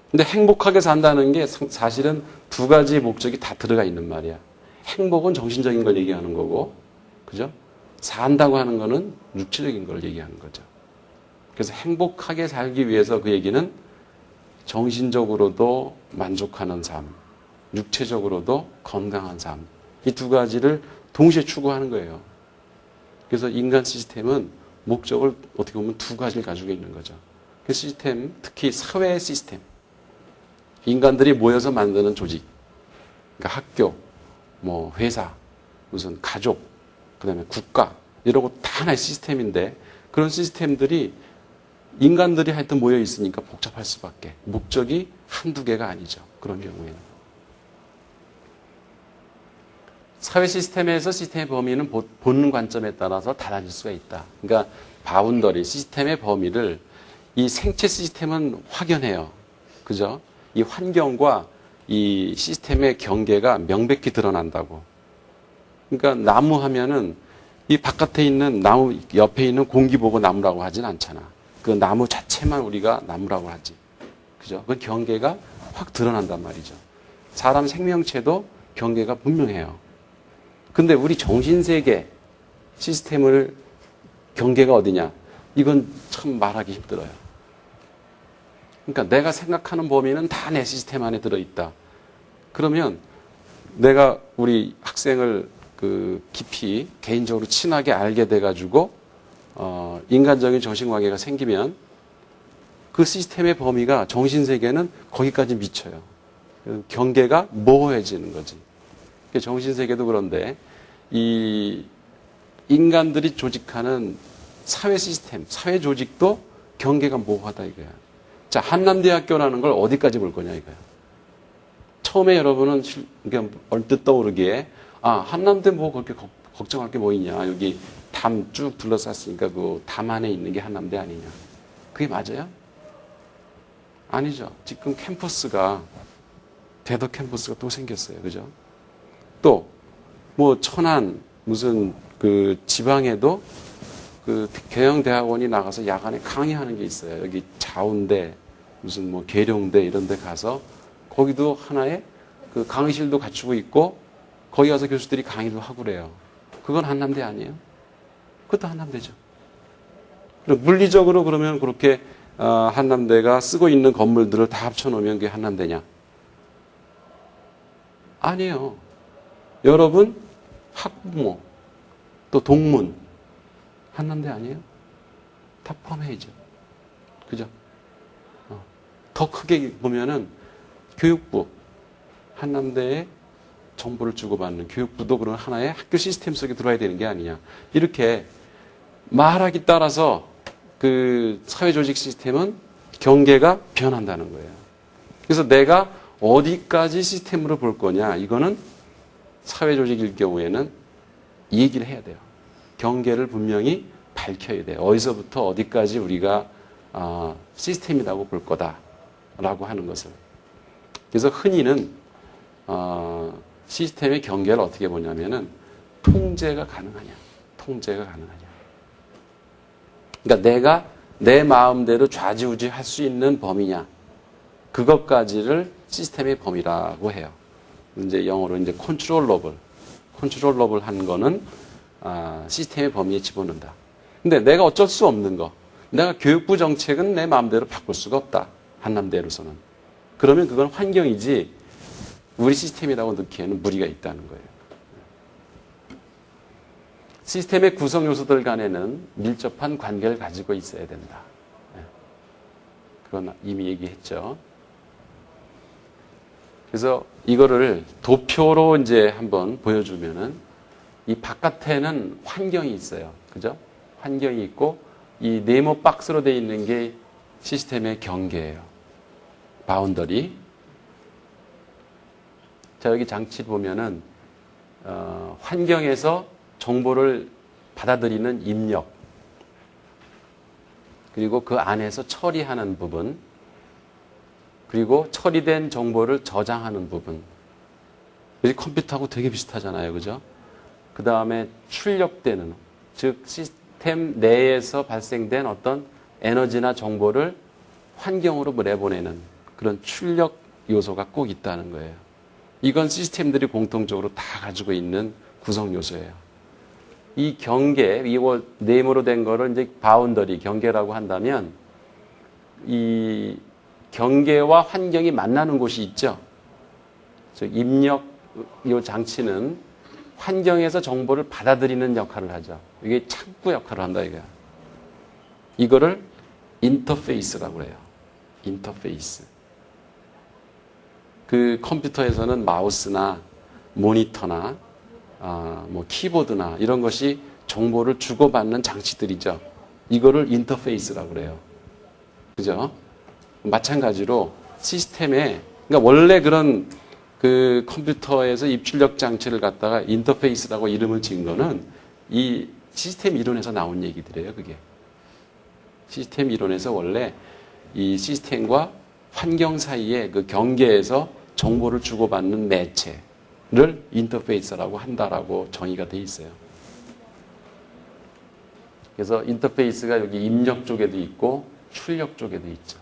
근데 행복하게 산다는 게 사실은 두 가지 목적이 다 들어가 있는 말이야. 행복은 정신적인 걸 얘기하는 거고, 그죠? 산다고 하는 거는 육체적인 걸 얘기하는 거죠. 그래서 행복하게 살기 위해서 그 얘기는 정신적으로도 만족하는 삶, 육체적으로도 건강한 삶. 이 두 가지를 동시에 추구하는 거예요. 그래서 인간 시스템은 목적을 어떻게 보면 두 가지를 가지고 있는 거죠. 그 시스템, 특히 사회 시스템. 인간들이 모여서 만드는 조직. 그러니까 학교, 뭐 회사, 무슨 가족, 그다음에 국가 이런 거 다 하나의 시스템인데 그런 시스템들이 인간들이 하여튼 모여 있으니까 복잡할 수밖에. 목적이 한두 개가 아니죠. 그런 경우에는. 사회 시스템에서 시스템의 범위는 보는 관점에 따라서 달라질 수가 있다. 그러니까 바운더리, 시스템의 범위를 이 생체 시스템은 확연해요. 그죠? 이 환경과 이 시스템의 경계가 명백히 드러난다고. 그러니까 나무 하면은 이 바깥에 있는 나무 옆에 있는 공기 보고 나무라고 하진 않잖아. 그 나무 자체만 우리가 나무라고 하지. 그죠? 그 경계가 확 드러난단 말이죠. 사람 생명체도 경계가 분명해요. 근데 우리 정신세계 시스템을 경계가 어디냐? 이건 참 말하기 힘들어요. 그러니까 내가 생각하는 범위는 다 내 시스템 안에 들어있다. 그러면 내가 우리 학생을 깊이 개인적으로 친하게 알게 돼가지고 인간적인 정신관계가 생기면 그 시스템의 범위가 정신세계는 거기까지 미쳐요. 경계가 모호해지는 거지. 정신세계도 그런데 이 인간들이 조직하는 사회 시스템, 사회 조직도 경계가 모호하다 이거야. 자, 한남대학교라는 걸 어디까지 볼 거냐 이거야. 처음에 여러분은 얼뜻 떠오르기에 한남대 뭐 그렇게 걱정할 게 뭐 있냐. 여기 담 쭉 둘러쌌으니까 그 담 안에 있는 게 한남대 아니냐. 그게 맞아요? 아니죠. 지금 캠퍼스가 대덕 캠퍼스가 또 생겼어요. 그죠? 또 뭐 천안 무슨 그 지방에도 그 경영대학원이 나가서 야간에 강의하는 게 있어요. 여기 자운대 무슨 뭐 계룡대 이런 데 가서 거기도 하나의 그 강의실도 갖추고 있고 거기 가서 교수들이 강의도 하고 그래요. 그건 한남대 아니에요? 그것도 한남대죠. 물리적으로 그러면 그렇게 한남대가 쓰고 있는 건물들을 다 합쳐놓으면 그게 한남대냐? 아니에요. 여러분 학부모 또 동문 한남대 아니에요? 다 포함해야죠. 그죠? 더 크게 보면은 교육부 한남대에 정보를 주고받는 교육부도 그런 하나의 학교 시스템 속에 들어와야 되는 게 아니냐. 이렇게 말하기 따라서 그 사회조직 시스템은 경계가 변한다는 거예요. 그래서 내가 어디까지 시스템으로 볼 거냐. 이거는 사회조직일 경우에는 얘기를 해야 돼요. 경계를 분명히 밝혀야 돼요. 어디서부터 어디까지 우리가 시스템이라고 볼 거다라고 하는 것을. 그래서 흔히는 시스템의 경계를 어떻게 보냐면은 통제가 가능하냐. 통제가 가능하냐. 그러니까 내가 내 마음대로 좌지우지 할 수 있는 범위냐. 그것까지를 시스템의 범위라고 해요. 이제 영어로 이제 컨트롤러블 한 거는 시스템의 범위에 집어넣는다. 근데 내가 어쩔 수 없는 거. 내가 교육부 정책은 내 마음대로 바꿀 수가 없다. 한남대로서는. 그러면 그건 환경이지 우리 시스템이라고 넣기에는 무리가 있다는 거예요. 시스템의 구성 요소들 간에는 밀접한 관계를 가지고 있어야 된다. 그건 이미 얘기했죠. 그래서 이거를 도표로 이제 한번 보여주면은 이 바깥에는 환경이 있어요. 그죠? 환경이 있고 이 네모 박스로 되어 있는 게 시스템의 경계예요. 바운더리. 자, 여기 장치 보면은 환경에서 정보를 받아들이는 입력, 그리고 그 안에서 처리하는 부분, 그리고 처리된 정보를 저장하는 부분. 이 컴퓨터하고 되게 비슷하잖아요. 그죠? 그 다음에 출력되는, 즉 시스템 내에서 발생된 어떤 에너지나 정보를 환경으로 내보내는 그런 출력 요소가 꼭 있다는 거예요. 이건 시스템들이 공통적으로 다 가지고 있는 구성 요소예요. 이 경계, 이거 네모로 된 거를 이제 바운더리, 경계라고 한다면 이 경계와 환경이 만나는 곳이 있죠. 즉 입력 이 장치는 환경에서 정보를 받아들이는 역할을 하죠. 이게 창구 역할을 한다 이거야. 이거를 인터페이스라고 해요. 인터페이스. 그 컴퓨터에서는 마우스나 모니터나 뭐 키보드나 이런 것이 정보를 주고받는 장치들이죠. 이거를 인터페이스라고 그래요. 그죠? 마찬가지로 시스템에, 그러니까 원래 그런 그 컴퓨터에서 입출력 장치를 갖다가 인터페이스라고 이름을 지은 거는 이 시스템 이론에서 나온 얘기들이에요, 그게. 시스템 이론에서 원래 이 시스템과 환경 사이의 그 경계에서 정보를 주고받는 매체를 인터페이스라고 한다라고 정의가 돼 있어요. 그래서 인터페이스가 여기 입력 쪽에도 있고 출력 쪽에도 있죠.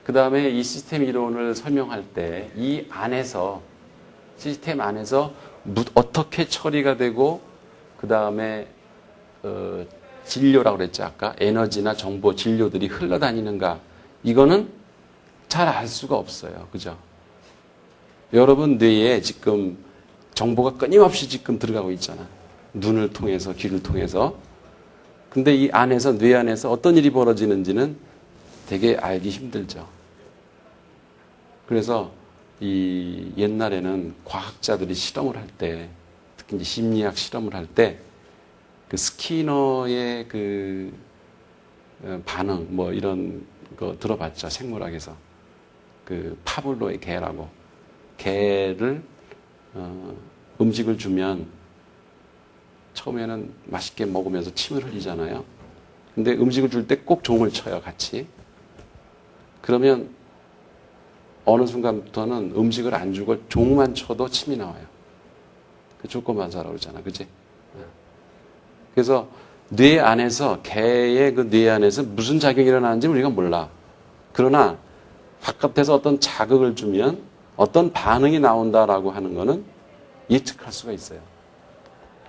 그 다음에 이 시스템 이론을 설명할 때 이 안에서 시스템 안에서 어떻게 처리가 되고 그 다음에 진료라고 그랬죠. 아까 에너지나 정보, 진료들이 흘러다니는가 이거는 잘 알 수가 없어요. 그죠? 여러분 뇌에 지금 정보가 끊임없이 지금 들어가고 있잖아. 눈을 통해서 귀를 통해서. 근데 이 안에서 뇌 안에서 어떤 일이 벌어지는지는 되게 알기 힘들죠. 그래서 이 옛날에는 과학자들이 실험을 할 때, 특히 이제 심리학 실험을 할 때, 그 스키너의 그 반응, 뭐 이런 거 들어봤죠. 생물학에서. 그 파블로의 개라고. 개를, 음식을 주면 처음에는 맛있게 먹으면서 침을 흘리잖아요. 근데 음식을 줄 때 꼭 종을 쳐요, 같이. 그러면 어느 순간부터는 음식을 안 주고 종만 쳐도 침이 나와요. 그 조건반사라고 그러잖아. 그지? 그래서 뇌 안에서, 개의 그 뇌 안에서 무슨 작용이 일어나는지 우리가 몰라. 그러나 바깥에서 어떤 자극을 주면 어떤 반응이 나온다라고 하는 거는 예측할 수가 있어요.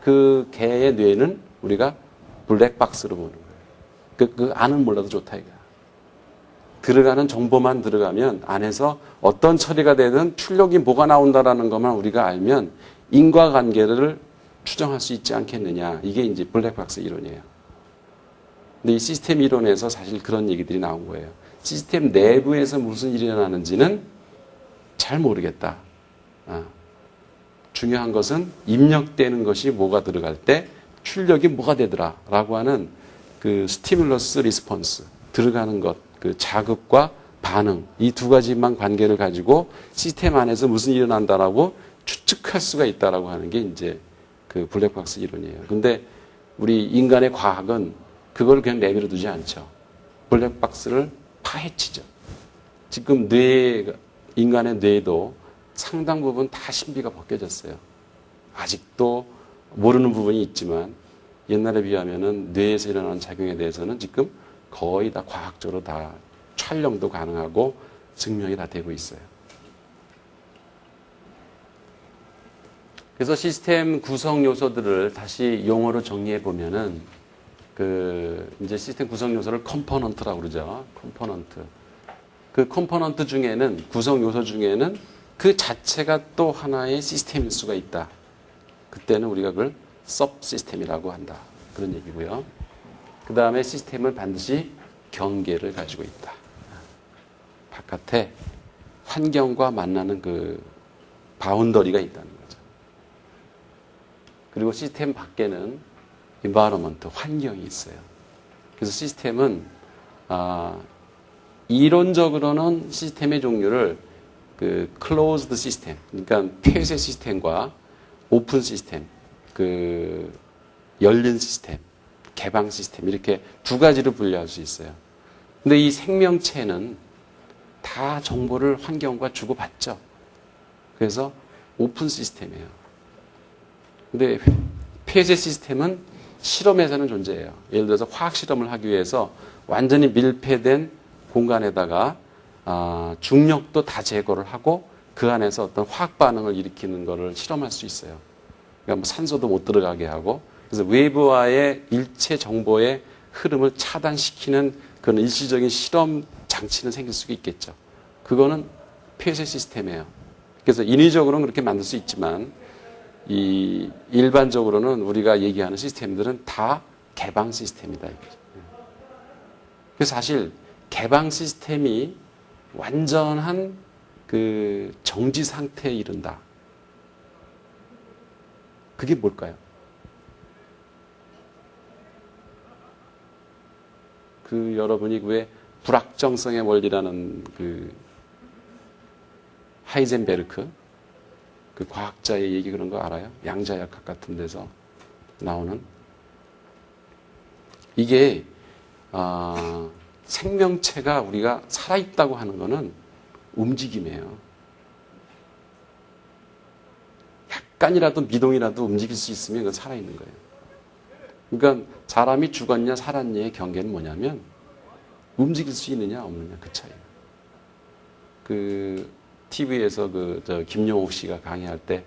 그 개의 뇌는 우리가 블랙박스로 보는 거예요. 그 안은 몰라도 좋다 이거야. 들어가는 정보만 들어가면 안에서 어떤 처리가 되든 출력이 뭐가 나온다라는 것만 우리가 알면 인과관계를 추정할 수 있지 않겠느냐. 이게 이제 블랙박스 이론이에요. 근데 이 시스템 이론에서 사실 그런 얘기들이 나온 거예요. 시스템 내부에서 무슨 일이 일어나는지는 잘 모르겠다. 중요한 것은 입력되는 것이 뭐가 들어갈 때 출력이 뭐가 되더라 라고 하는 그 스티뮬러스 리스폰스 들어가는 것, 그 자극과 반응 이 두 가지만 관계를 가지고 시스템 안에서 무슨 일이 일어난다라고 추측할 수가 있다라고 하는 게 이제 그 블랙박스 이론이에요. 근데 우리 인간의 과학은 그걸 그냥 내버려 두지 않죠. 블랙박스를 파헤치죠. 지금 인간의 뇌도 상당 부분 다 신비가 벗겨졌어요. 아직도 모르는 부분이 있지만 옛날에 비하면은 뇌에서 일어나는 작용에 대해서는 지금 거의 다 과학적으로 다 촬영도 가능하고 증명이 다 되고 있어요. 그래서 시스템 구성 요소들을 다시 용어로 정리해 보면은 이제 시스템 구성 요소를 컴포넌트라고 그러죠. 컴포넌트. 그 컴포넌트 중에는 구성 요소 중에는 그 자체가 또 하나의 시스템일 수가 있다. 그때는 우리가 그걸 서브 시스템이라고 한다. 그런 얘기고요. 그 다음에 시스템은 반드시 경계를 가지고 있다. 바깥에 환경과 만나는 그 바운더리가 있다는 거죠. 그리고 시스템 밖에는 environment, 환경이 있어요. 그래서 시스템은 이론적으로는 시스템의 종류를 그 closed 시스템, 그러니까 폐쇄 시스템과 오픈 시스템, 그 열린 시스템, 개방 시스템 이렇게 두 가지로 분류할 수 있어요. 근데 이 생명체는 다 정보를 환경과 주고받죠. 그래서 오픈 시스템이에요. 근데 폐쇄 시스템은 실험에서는 존재해요. 예를 들어서 화학 실험을 하기 위해서 완전히 밀폐된 공간에다가 중력도 다 제거를 하고 그 안에서 어떤 화학 반응을 일으키는 것을 실험할 수 있어요. 그러니까 뭐 산소도 못 들어가게 하고 그래서 외부와의 일체 정보의 흐름을 차단시키는 그런 일시적인 실험 장치는 생길 수가 있겠죠. 그거는 폐쇄 시스템이에요. 그래서 인위적으로는 그렇게 만들 수 있지만 일반적으로는 우리가 얘기하는 시스템들은 다 개방 시스템이다. 그래서 사실 개방 시스템이 완전한 그 정지 상태에 이른다. 그게 뭘까요? 여러분이 왜 불확정성의 원리라는 그 하이젠베르크 그 과학자의 얘기 그런 거 알아요? 양자역학 같은 데서 나오는 이게 생명체가 우리가 살아있다고 하는 거는 움직임이에요. 약간이라도 미동이라도 움직일 수 있으면 그건 살아있는 거예요. 그러니까 사람이 죽었냐 살았냐의 경계는 뭐냐면 움직일 수 있느냐 없느냐 그 차이예요. 그 TV에서 저 김용옥 씨가 강의할 때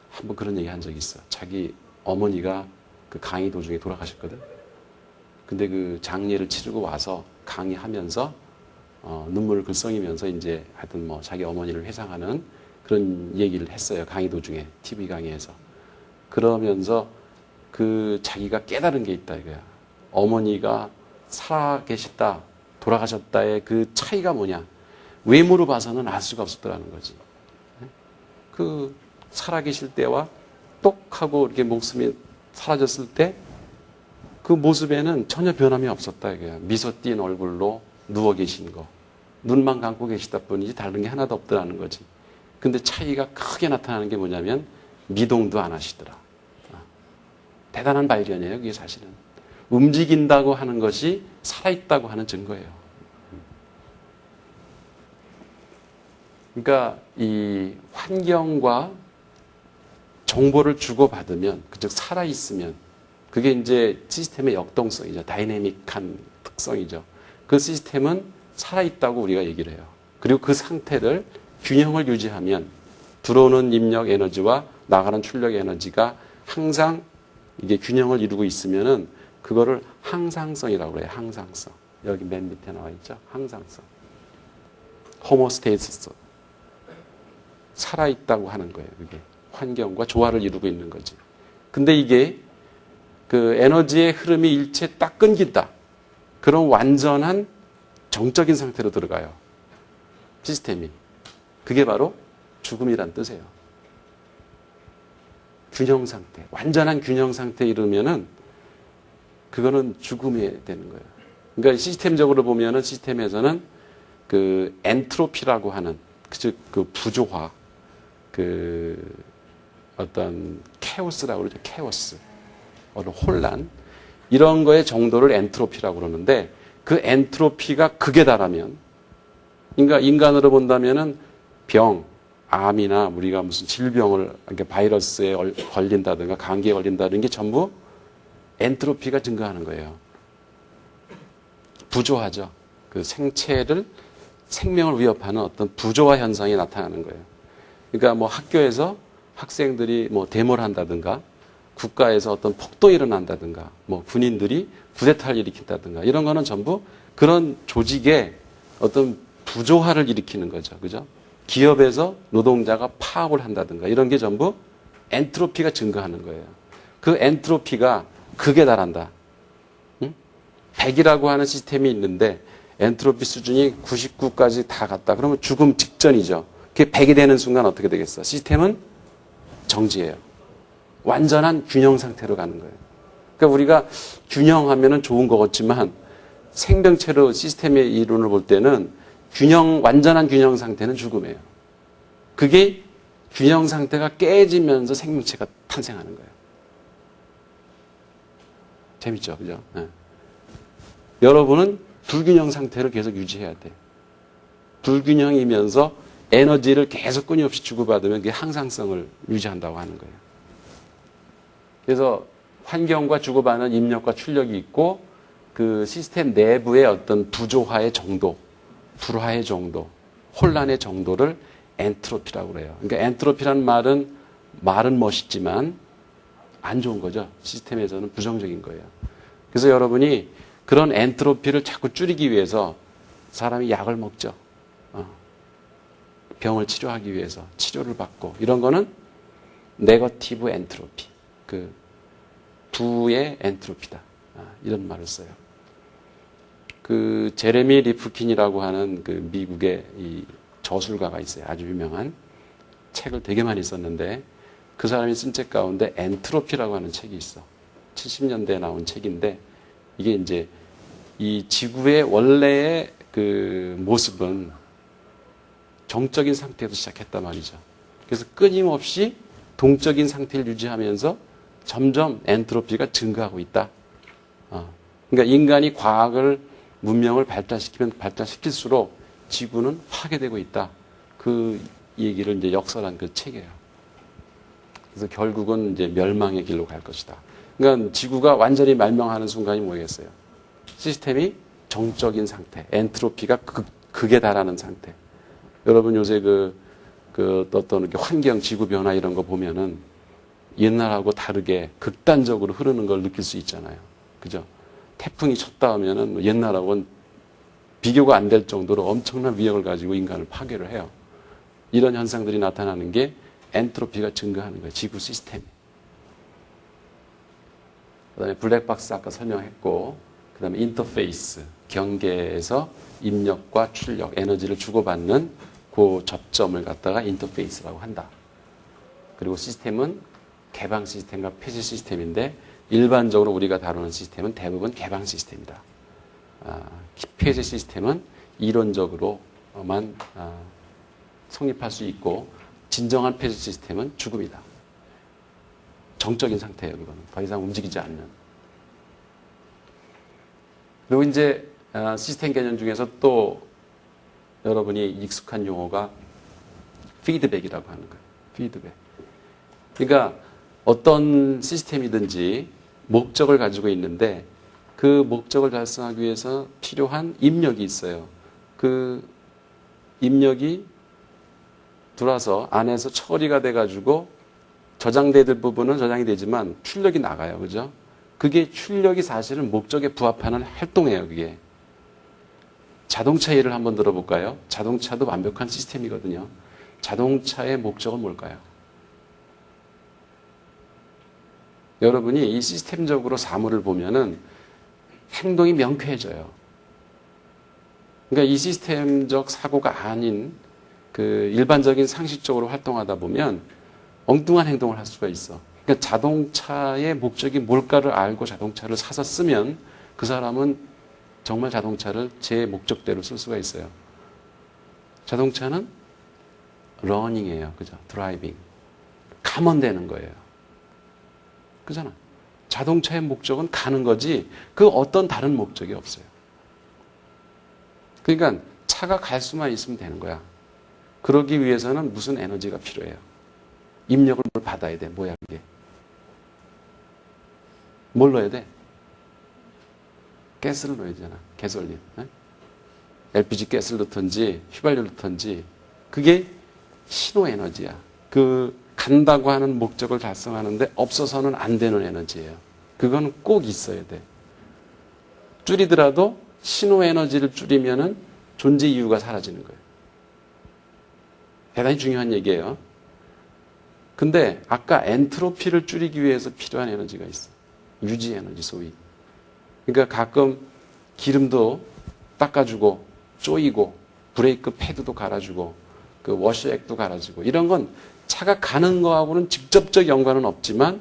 한번 그런 얘기 한 적이 있어. 자기 어머니가 그 강의 도중에 돌아가셨거든. 근데 그 장례를 치르고 와서 강의하면서 눈물을 글썽이면서 이제 하여튼 뭐 자기 어머니를 회상하는 그런 얘기를 했어요. 강의 도중에 TV 강의에서. 그러면서 그 자기가 깨달은 게 있다 이거야. 어머니가 살아계셨다, 돌아가셨다의 그 차이가 뭐냐. 외모로 봐서는 알 수가 없었다는 거지. 그 살아계실 때와 똑하고 이렇게 목숨이 사라졌을 때 그 모습에는 전혀 변함이 없었다 이거야. 미소 띈 얼굴로 누워 계신 거. 눈만 감고 계시다 뿐이지 다른 게 하나도 없더라는 거지. 근데 차이가 크게 나타나는 게 뭐냐면 미동도 안 하시더라. 대단한 발견이에요. 그게 사실은. 움직인다고 하는 것이 살아있다고 하는 증거예요. 그러니까 이 환경과 정보를 주고받으면, 즉 살아있으면 그게 이제 시스템의 역동성이죠. 다이내믹한 특성이죠. 그 시스템은 살아있다고 우리가 얘기를 해요. 그리고 그 상태를 균형을 유지하면 들어오는 입력 에너지와 나가는 출력 에너지가 항상 이게 균형을 이루고 있으면은 그거를 항상성이라고 그래요. 항상성. 여기 맨 밑에 나와 있죠. 항상성. 호모스테이시스. 살아있다고 하는 거예요. 그게 환경과 조화를 이루고 있는 거지. 근데 이게 그 에너지의 흐름이 일체 딱 끊긴다. 그런 완전한 정적인 상태로 들어가요. 시스템이. 그게 바로 죽음이란 뜻이에요. 균형 상태. 완전한 균형 상태에 이르면은 그거는 죽음이 되는 거예요. 그러니까 시스템적으로 보면은 시스템에서는 그 엔트로피라고 하는 즉 그 부조화, 그 어떤 케오스라고 그러죠. 케오스. 어느 혼란. 이런 거의 정도를 엔트로피라고 그러는데 그 엔트로피가 극에 달하면 그러니까 인간으로 본다면은 병, 암이나 우리가 무슨 질병을 그러니까 바이러스에 걸린다든가 감기에 걸린다는 게 전부 엔트로피가 증가하는 거예요. 부조화죠. 그 생명을 위협하는 어떤 부조화 현상이 나타나는 거예요. 그러니까 뭐 학교에서 학생들이 뭐 데모를 한다든가 국가에서 어떤 폭동이 일어난다든가 뭐 군인들이 쿠데타를 일으킨다든가 이런 거는 전부 그런 조직의 어떤 부조화를 일으키는 거죠. 그죠? 기업에서 노동자가 파업을 한다든가 이런 게 전부 엔트로피가 증가하는 거예요. 그 엔트로피가 극에 달한다. 100이라고 하는 시스템이 있는데 엔트로피 수준이 99까지 다 갔다. 그러면 죽음 직전이죠. 그게 100이 되는 순간 어떻게 되겠어? 시스템은 정지예요. 완전한 균형 상태로 가는 거예요. 그러니까 우리가 균형하면은 좋은 것 같지만 생명체로 시스템의 이론을 볼 때는 완전한 균형 상태는 죽음이에요. 그게 균형 상태가 깨지면서 생명체가 탄생하는 거예요. 재밌죠? 그죠? 네. 여러분은 불균형 상태를 계속 유지해야 돼. 불균형이면서 에너지를 계속 끊임없이 주고받으면 그게 항상성을 유지한다고 하는 거예요. 그래서 환경과 주고받는 입력과 출력이 있고 그 시스템 내부의 어떤 부조화의 정도, 불화의 정도, 혼란의 정도를 엔트로피라고 그래요. 그러니까 엔트로피라는 말은 멋있지만 안 좋은 거죠. 시스템에서는 부정적인 거예요. 그래서 여러분이 그런 엔트로피를 자꾸 줄이기 위해서 사람이 약을 먹죠. 병을 치료하기 위해서 치료를 받고 이런 거는 네거티브 엔트로피, 그 부의 엔트로피다. 이런 말을 써요. 그 제레미 리프킨이라고 하는 그 미국의 이 저술가가 있어요. 아주 유명한 책을 되게 많이 썼는데 그 사람이 쓴 책 가운데 엔트로피라고 하는 책이 있어. 70년대에 나온 책인데 이게 이제 이 지구의 원래의 그 모습은 정적인 상태에서 시작했단 말이죠. 그래서 끊임없이 동적인 상태를 유지하면서 점점 엔트로피가 증가하고 있다. 그러니까 인간이 과학을 문명을 발달시킬수록 지구는 파괴되고 있다. 그 얘기를 이제 역설한 그 책이에요. 그래서 결국은 이제 멸망의 길로 갈 것이다. 그러니까 지구가 완전히 멸망하는 순간이 뭐겠어요? 시스템이 정적인 상태, 엔트로피가 극에 달하는 상태. 여러분 요새 어떤 이렇게 환경, 지구 변화 이런 거 보면은 옛날하고 다르게 극단적으로 흐르는 걸 느낄 수 있잖아요. 그죠? 태풍이 쳤다 하면은 옛날하고는 비교가 안 될 정도로 엄청난 위력을 가지고 인간을 파괴를 해요. 이런 현상들이 나타나는 게 엔트로피가 증가하는 거예요. 지구 시스템이. 그다음에 블랙박스 아까 설명했고, 그다음에 인터페이스, 경계에서 입력과 출력, 에너지를 주고받는 그 접점을 갖다가 인터페이스라고 한다. 그리고 시스템은 개방 시스템과 폐쇄 시스템인데 일반적으로 우리가 다루는 시스템은 대부분 개방 시스템이다. 폐쇄 시스템은 이론적으로만 성립할 수 있고 진정한 폐쇄 시스템은 죽음이다. 정적인 상태예요. 이거는 더 이상 움직이지 않는. 그리고 이제 시스템 개념 중에서 또 여러분이 익숙한 용어가 피드백이라고 하는 거예요. 피드백. 그러니까 어떤 시스템이든지 목적을 가지고 있는데 그 목적을 달성하기 위해서 필요한 입력이 있어요. 그 입력이 들어와서 안에서 처리가 돼가지고 저장돼야 될 부분은 저장이 되지만 출력이 나가요. 그죠? 그게 출력이 사실은 목적에 부합하는 활동이에요. 그게. 자동차 예를 한번 들어볼까요? 자동차도 완벽한 시스템이거든요. 자동차의 목적은 뭘까요? 여러분이 이 시스템적으로 사물을 보면은 행동이 명쾌해져요. 그러니까 이 시스템적 사고가 아닌 그 일반적인 상식적으로 활동하다 보면 엉뚱한 행동을 할 수가 있어. 그러니까 자동차의 목적이 뭘까를 알고 자동차를 사서 쓰면 그 사람은 정말 자동차를 제 목적대로 쓸 수가 있어요. 자동차는 러닝이에요. 그죠? 드라이빙. 가면 되는 거예요. 그잖아. 자동차의 목적은 가는 거지 그 어떤 다른 목적이 없어요. 그러니까 차가 갈 수만 있으면 되는 거야. 그러기 위해서는 무슨 에너지가 필요해요. 입력을 받아야 돼. 뭐야 그게. 뭘 넣어야 돼? 가스를 넣어야 되잖아. 가솔린. LPG 가스를 넣든지 휘발유를 넣든지 그게 신호 에너지야. 그 간다고 하는 목적을 달성하는데 없어서는 안 되는 에너지예요. 그건 꼭 있어야 돼. 줄이더라도 신호 에너지를 줄이면은 존재 이유가 사라지는 거예요. 대단히 중요한 얘기예요. 근데 아까 엔트로피를 줄이기 위해서 필요한 에너지가 있어. 유지 에너지 소위. 그러니까 가끔 기름도 닦아주고 쪼이고 브레이크 패드도 갈아주고 그 워셔액도 갈아주고 이런 건 차가 가는 거하고는 직접적 연관은 없지만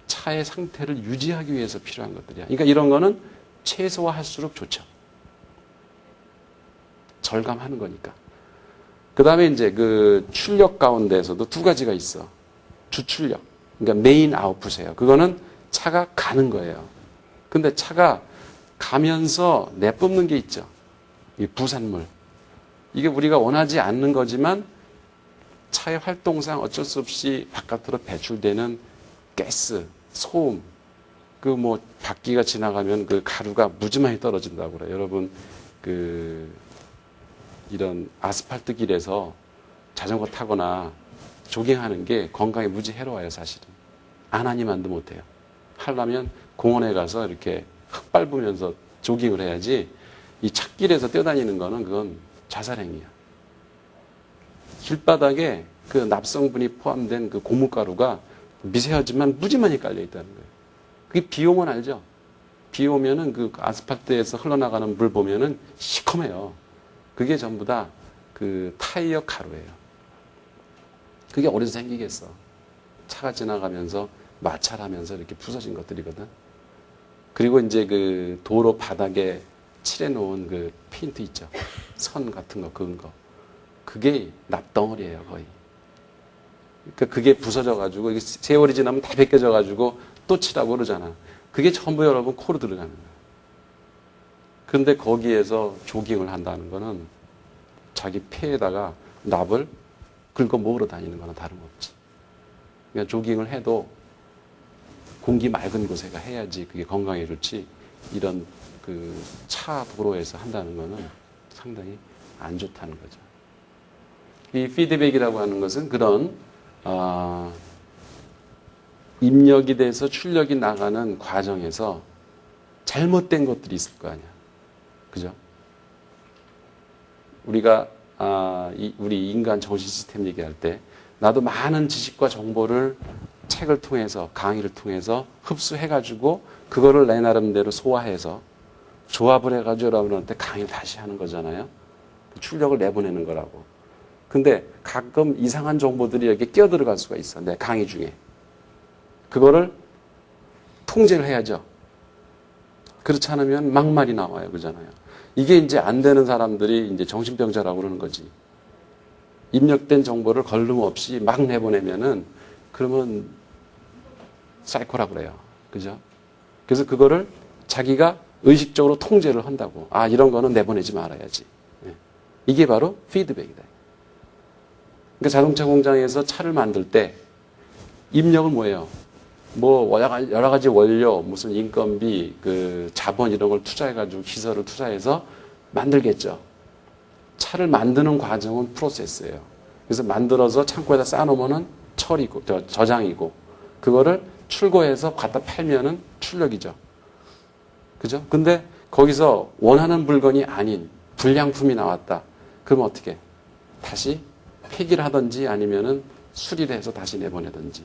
차의 상태를 유지하기 위해서 필요한 것들이야. 그러니까 이런 거는 최소화할수록 좋죠. 절감하는 거니까. 그 다음에 이제 그 출력 가운데에서도 두 가지가 있어. 주출력. 그러니까 메인 아웃풋이에요. 그거는 차가 가는 거예요. 근데 차가 가면서 내뿜는 게 있죠. 이 부산물. 이게 우리가 원하지 않는 거지만 차의 활동상 어쩔 수 없이 바깥으로 배출되는 가스, 소음, 그 뭐 바퀴가 지나가면 그 가루가 무지막이 떨어진다고 그래요. 여러분 이런 아스팔트 길에서 자전거 타거나 조깅하는 게 건강에 무지 해로워요, 사실은. 안 하니만도 못해요. 하려면 공원에 가서 이렇게 흙 밟으면서 조깅을 해야지 이 찻길에서 뛰어다니는 거는 그건 자살행위야. 길바닥에 그 납성분이 포함된 그 고무가루가 미세하지만 무지 많이 깔려 있다는 거예요. 그게 비 오면 알죠? 비 오면은 그 아스팔트에서 흘러나가는 물 보면은 시커매요. 그게 전부 다 그 타이어 가루예요. 그게 어디서 생기겠어? 차가 지나가면서 마찰하면서 이렇게 부서진 것들이거든. 그리고 이제 그 도로 바닥에 칠해 놓은 그 페인트 있죠. 선 같은 거, 그은 거. 그게 납덩어리예요, 거의. 그러니까 그게 부서져가지고, 세월이 지나면 다 벗겨져가지고 또 칠하고 그러잖아. 그게 전부 여러분 코로 들어가는 거예요. 그런데 거기에서 조깅을 한다는 거는 자기 폐에다가 납을 긁어 먹으러 다니는 거나 다름없지. 그러니까 조깅을 해도 공기 맑은 곳에가 해야지 그게 건강에 좋지. 이런 그 차 도로에서 한다는 거는 상당히 안 좋다는 거죠. 이 피드백이라고 하는 것은 그런 입력이 돼서 출력이 나가는 과정에서 잘못된 것들이 있을 거 아니야. 그죠? 우리가 우리 인간 정신 시스템 얘기할 때 나도 많은 지식과 정보를 책을 통해서 강의를 통해서 흡수해가지고 그거를 내 나름대로 소화해서 조합을 해가지고 여러분한테 강의를 다시 하는 거잖아요. 출력을 내보내는 거라고. 근데 가끔 이상한 정보들이 여기에 끼어들어갈 수가 있어. 내 강의 중에. 그거를 통제를 해야죠. 그렇지 않으면 막말이 나와요. 그잖아요. 이게 이제 안 되는 사람들이 이제 정신병자라고 그러는 거지. 입력된 정보를 걸림없이 막 내보내면은 그러면 사이코라고 그래요. 그죠? 그래서 그거를 자기가 의식적으로 통제를 한다고. 이런 거는 내보내지 말아야지. 이게 바로 피드백이다. 그러니까 자동차 공장에서 차를 만들 때 입력은 뭐예요? 뭐 여러 가지 원료, 무슨 인건비, 그 자본 이런 걸 투자해가지고 기술을 투자해서 만들겠죠. 차를 만드는 과정은 프로세스예요. 그래서 만들어서 창고에다 쌓아놓으면은 처리고 저장이고 그거를 출고해서 갖다 팔면은 출력이죠. 그죠? 근데 거기서 원하는 물건이 아닌 불량품이 나왔다. 그러면 어떻게? 다시 폐기를 하든지 아니면은 수리를 해서 다시 내보내든지.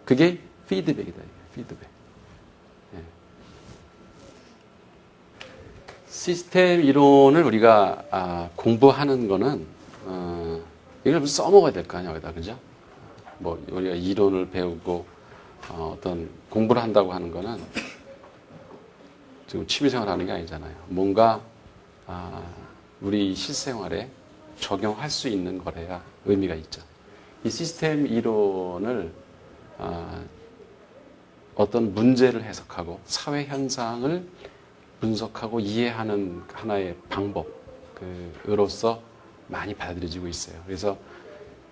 그게 피드백이다. 피드백. 예. 시스템 이론을 우리가 공부하는 거는 이걸 써먹어야 될 거 아니야, 여기다, 그죠? 뭐 우리가 이론을 배우고 어떤 공부를 한다고 하는 거는 지금 취미생활하는 게 아니잖아요. 뭔가 우리 실생활에 적용할 수 있는 거래야 의미가 있죠. 이 시스템 이론을 어떤 문제를 해석하고 사회 현상을 분석하고 이해하는 하나의 방법으로서 많이 받아들여지고 있어요. 그래서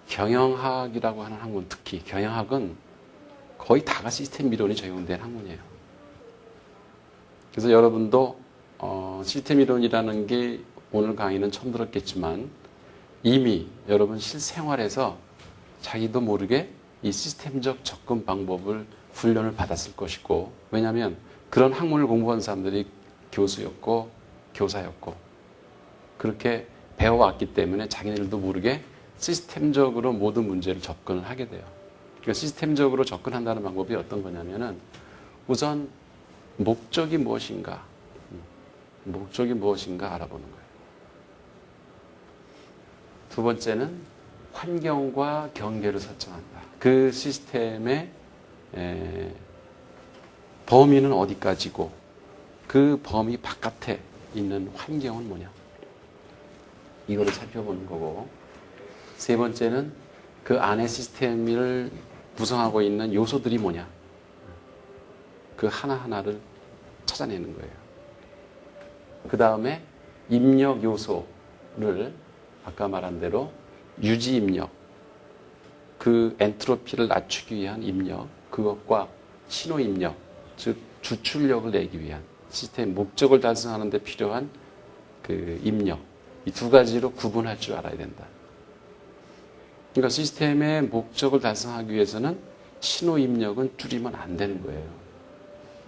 경영학이라고 하는 학문, 특히 경영학은 거의 다가 시스템 이론이 적용된 학문이에요. 그래서 여러분도 시스템 이론이라는 게 오늘 강의는 처음 들었겠지만 이미 여러분 실생활에서 자기도 모르게 이 시스템적 접근 방법을 훈련을 받았을 것이고, 왜냐하면 그런 학문을 공부한 사람들이 교수였고 교사였고 그렇게 배워왔기 때문에 자기들도 모르게 시스템적으로 모든 문제를 접근을 하게 돼요. 그러니까 시스템적으로 접근한다는 방법이 어떤 거냐면은 우선 목적이 무엇인가 알아보는 거예요. 두 번째는 환경과 경계를 설정한다. 그 시스템의 범위는 어디까지고 그 범위 바깥에 있는 환경은 뭐냐. 이거를 살펴보는 거고, 세 번째는 그 안에 시스템을 구성하고 있는 요소들이 뭐냐. 그 하나하나를 찾아내는 거예요. 그 다음에 입력 요소를 아까 말한 대로 유지 입력, 그 엔트로피를 낮추기 위한 입력, 그것과 신호 입력, 즉 주출력을 내기 위한 시스템 목적을 달성하는 데 필요한 그 입력, 이 두 가지로 구분할 줄 알아야 된다. 그러니까 시스템의 목적을 달성하기 위해서는 신호 입력은 줄이면 안 되는 거예요.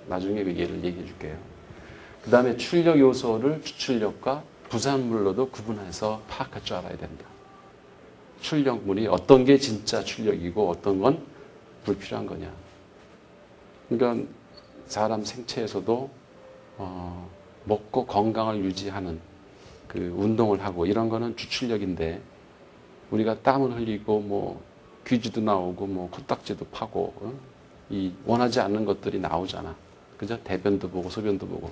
나중에 그 예를 얘기해 줄게요. 그 다음에 출력 요소를 주출력과 부산물로도 구분해서 파악할 줄 알아야 된다. 출력물이 어떤 게 진짜 출력이고 어떤 건 불필요한 거냐. 그러니까 사람 생체에서도 먹고 건강을 유지하는 그 운동을 하고 이런 거는 주출력인데, 우리가 땀을 흘리고 뭐 귀지도 나오고 뭐 코딱지도 파고 이 원하지 않는 것들이 나오잖아. 그죠? 대변도 보고 소변도 보고.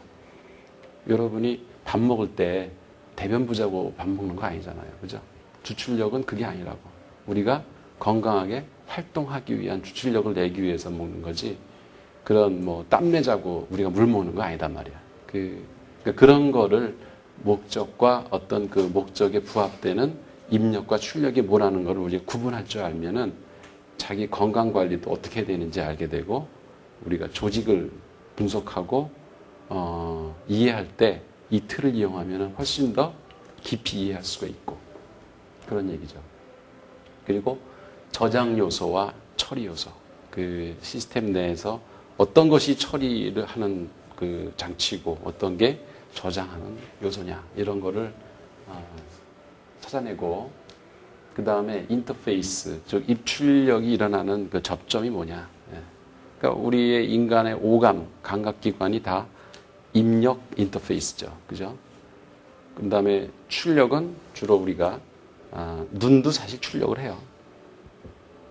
여러분이 밥 먹을 때 대변 보자고 밥 먹는 거 아니잖아요. 그죠? 주출력은 그게 아니라고. 우리가 건강하게 활동하기 위한 주출력을 내기 위해서 먹는 거지, 그런 뭐 땀내자고 우리가 물 먹는 거 아니단 말이야. 그러니까 그런 거를 목적과 어떤 그 목적에 부합되는 입력과 출력이 뭐라는 걸 우리가 구분할 줄 알면은 자기 건강 관리도 어떻게 해야 되는지 알게 되고, 우리가 조직을 분석하고 이해할 때 이 틀을 이용하면 훨씬 더 깊이 이해할 수가 있고, 그런 얘기죠. 그리고 저장 요소와 처리 요소. 그 시스템 내에서 어떤 것이 처리를 하는 그 장치고 어떤 게 저장하는 요소냐 이런 거를 찾아내고 그 다음에 인터페이스, 즉 입출력이 일어나는 그 접점이 뭐냐. 그러니까 우리의 인간의 오감, 감각기관이 다 입력 인터페이스죠. 그죠? 그 다음에 출력은 주로 우리가 눈도 사실 출력을 해요.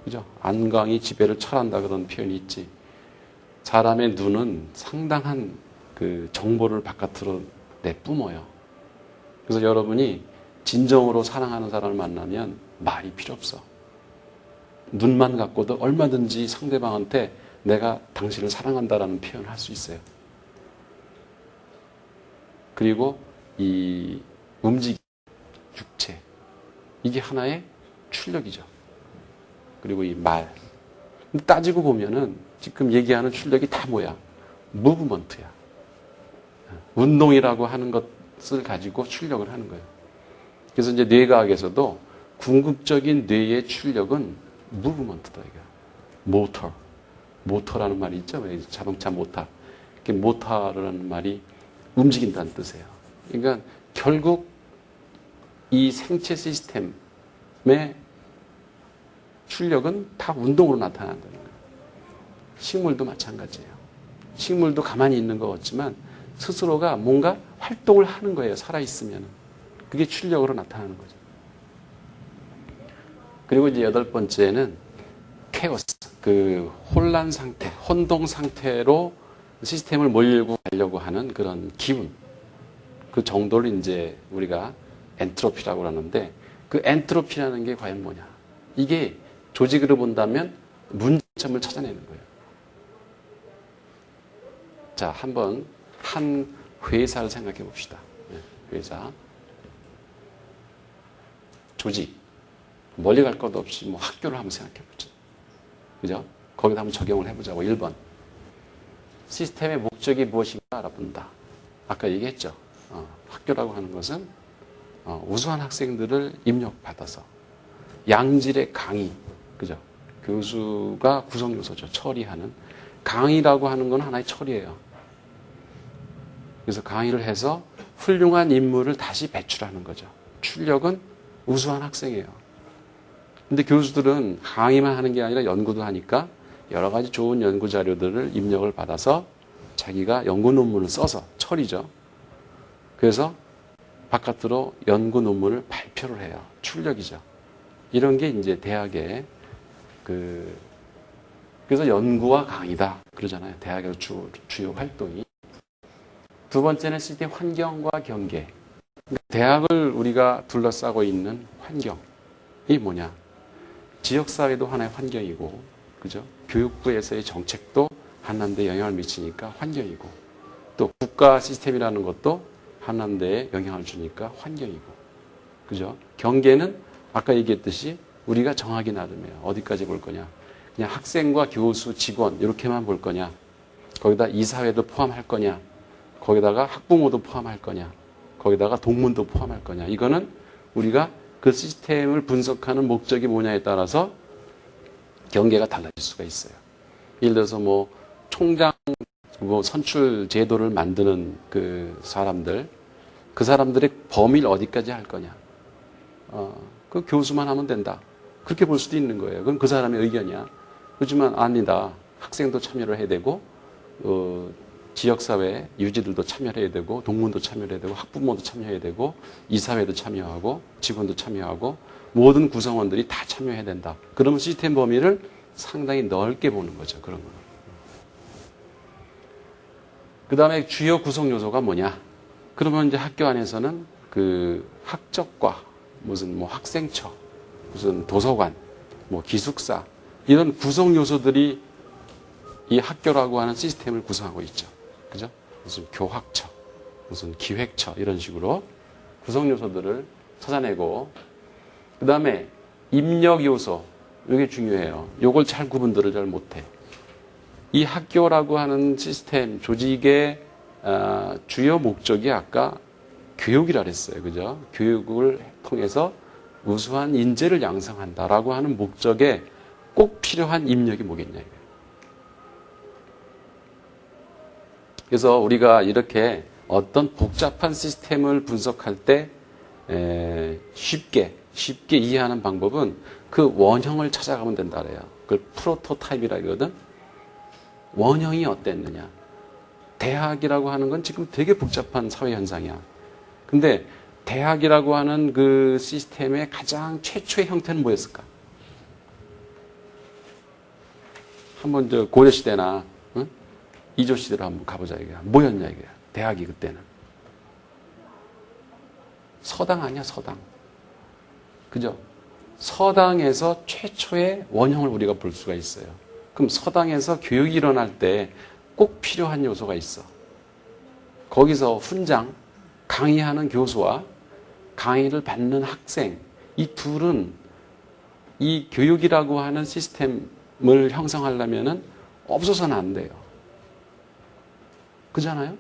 그죠? 안광이 지배를 철한다 그런 표현이 있지. 사람의 눈은 상당한 그 정보를 바깥으로 내뿜어요. 그래서 여러분이 진정으로 사랑하는 사람을 만나면 말이 필요 없어. 눈만 갖고도 얼마든지 상대방한테 내가 당신을 사랑한다라는 표현을 할 수 있어요. 그리고 이 움직임, 육체, 이게 하나의 출력이죠. 그리고 이 말. 따지고 보면은 지금 얘기하는 출력이 다 뭐야? 무브먼트야. 운동이라고 하는 것을 가지고 출력을 하는 거예요. 그래서 이제 뇌과학에서도 궁극적인 뇌의 출력은 무브먼트다. 이게 모터라는 말이 있죠. 자동차 모터. 이렇게 모터라는 말이 움직인다는 뜻이에요. 그러니까 결국 이 생체 시스템의 출력은 다 운동으로 나타난다는 거예요. 식물도 마찬가지예요. 식물도 가만히 있는 것 같지만 스스로가 뭔가 활동을 하는 거예요. 살아있으면. 그게 출력으로 나타나는 거죠. 그리고 이제 8번째는 케오스, 그 혼란 상태, 혼동 상태로 시스템을 몰고 가려고 하는 그런 기운. 그 정도를 이제 우리가 엔트로피라고 하는데 그 엔트로피라는 게 과연 뭐냐. 이게 조직으로 본다면 문제점을 찾아내는 거예요. 자, 한번 한 회사를 생각해 봅시다. 회사. 조직. 멀리 갈 것 없이 뭐 학교를 한번 생각해 보죠. 그죠? 거기다 한번 적용을 해보자고. 1번. 시스템의 목적이 무엇인가 알아본다. 아까 얘기했죠. 학교라고 하는 것은 우수한 학생들을 입력받아서 양질의 강의, 그죠? 교수가 구성 요소죠. 처리하는. 강의라고 하는 건 하나의 처리예요. 그래서 강의를 해서 훌륭한 인물을 다시 배출하는 거죠. 출력은 우수한 학생이에요. 근데 교수들은 강의만 하는 게 아니라 연구도 하니까 여러 가지 좋은 연구 자료들을 입력을 받아서 자기가 연구 논문을 써서 처리죠. 그래서 바깥으로 연구 논문을 발표를 해요. 출력이죠. 이런 게 이제 대학의 그래서 연구와 강의다 그러잖아요. 대학에서 주요 활동이. 두 번째는 시스템 환경과 경계. 대학을 우리가 둘러싸고 있는 환경이 뭐냐? 지역사회도 하나의 환경이고, 그죠? 교육부에서의 정책도 한남대에 영향을 미치니까 환경이고, 또 국가 시스템이라는 것도 한남대에 영향을 주니까 환경이고, 그죠? 경계는 아까 얘기했듯이 우리가 정하기 나름이에요. 어디까지 볼 거냐? 그냥 학생과 교수, 직원 이렇게만 볼 거냐? 거기다 이사회도 포함할 거냐? 거기다가 학부모도 포함할 거냐? 거기다가 동문도 포함할 거냐? 이거는 우리가 그 시스템을 분석하는 목적이 뭐냐에 따라서 경계가 달라질 수가 있어요. 예를 들어서 뭐 총장 선출 제도를 만드는 그 사람들의 범위를 어디까지 할 거냐? 그 교수만 하면 된다. 그렇게 볼 수도 있는 거예요. 그건 그 사람의 의견이야. 그렇지만 아니다. 학생도 참여를 해야 되고 지역사회 유지들도 참여를 해야 되고 동문도 참여를 해야 되고 학부모도 참여해야 되고 이사회도 참여하고 직원도 참여하고 모든 구성원들이 다 참여해야 된다. 그러면 시스템 범위를 상당히 넓게 보는 거죠. 그런 거는. 그 다음에 주요 구성 요소가 뭐냐? 그러면 이제 학교 안에서는 그 학적과 무슨 뭐 학생처, 무슨 도서관, 뭐 기숙사 이런 구성 요소들이 이 학교라고 하는 시스템을 구성하고 있죠. 그죠? 무슨 교학처, 무슨 기획처 이런 식으로 구성 요소들을 찾아내고 그 다음에 입력 요소 이게 중요해요. 이걸 잘 구분들을 잘 못해. 이 학교라고 하는 시스템 조직의 주요 목적이 아까 교육이라 그랬어요. 그죠? 교육을 통해서 우수한 인재를 양성한다라고 하는 목적에 꼭 필요한 입력이 뭐겠냐 이거예요. 그래서 우리가 이렇게 어떤 복잡한 시스템을 분석할 때 쉽게 이해하는 방법은 그 원형을 찾아가면 된다 그래요. 그걸 프로토타입이라 그러거든. 원형이 어땠느냐. 대학이라고 하는 건 지금 되게 복잡한 사회 현상이야. 근데 대학이라고 하는 그 시스템의 가장 최초의 형태는 뭐였을까? 한번 저 고려시대나 이조시대로 한번 가보자 이거야. 뭐였냐 이거야. 대학이 그때는. 서당 아니야 서당. 그죠? 서당에서 최초의 원형을 우리가 볼 수가 있어요. 그럼 서당에서 교육이 일어날 때 꼭 필요한 요소가 있어. 거기서 훈장, 강의하는 교수와 강의를 받는 학생, 이 둘은 이 교육이라고 하는 시스템을 형성하려면은 없어서는 안 돼요. 그잖아요?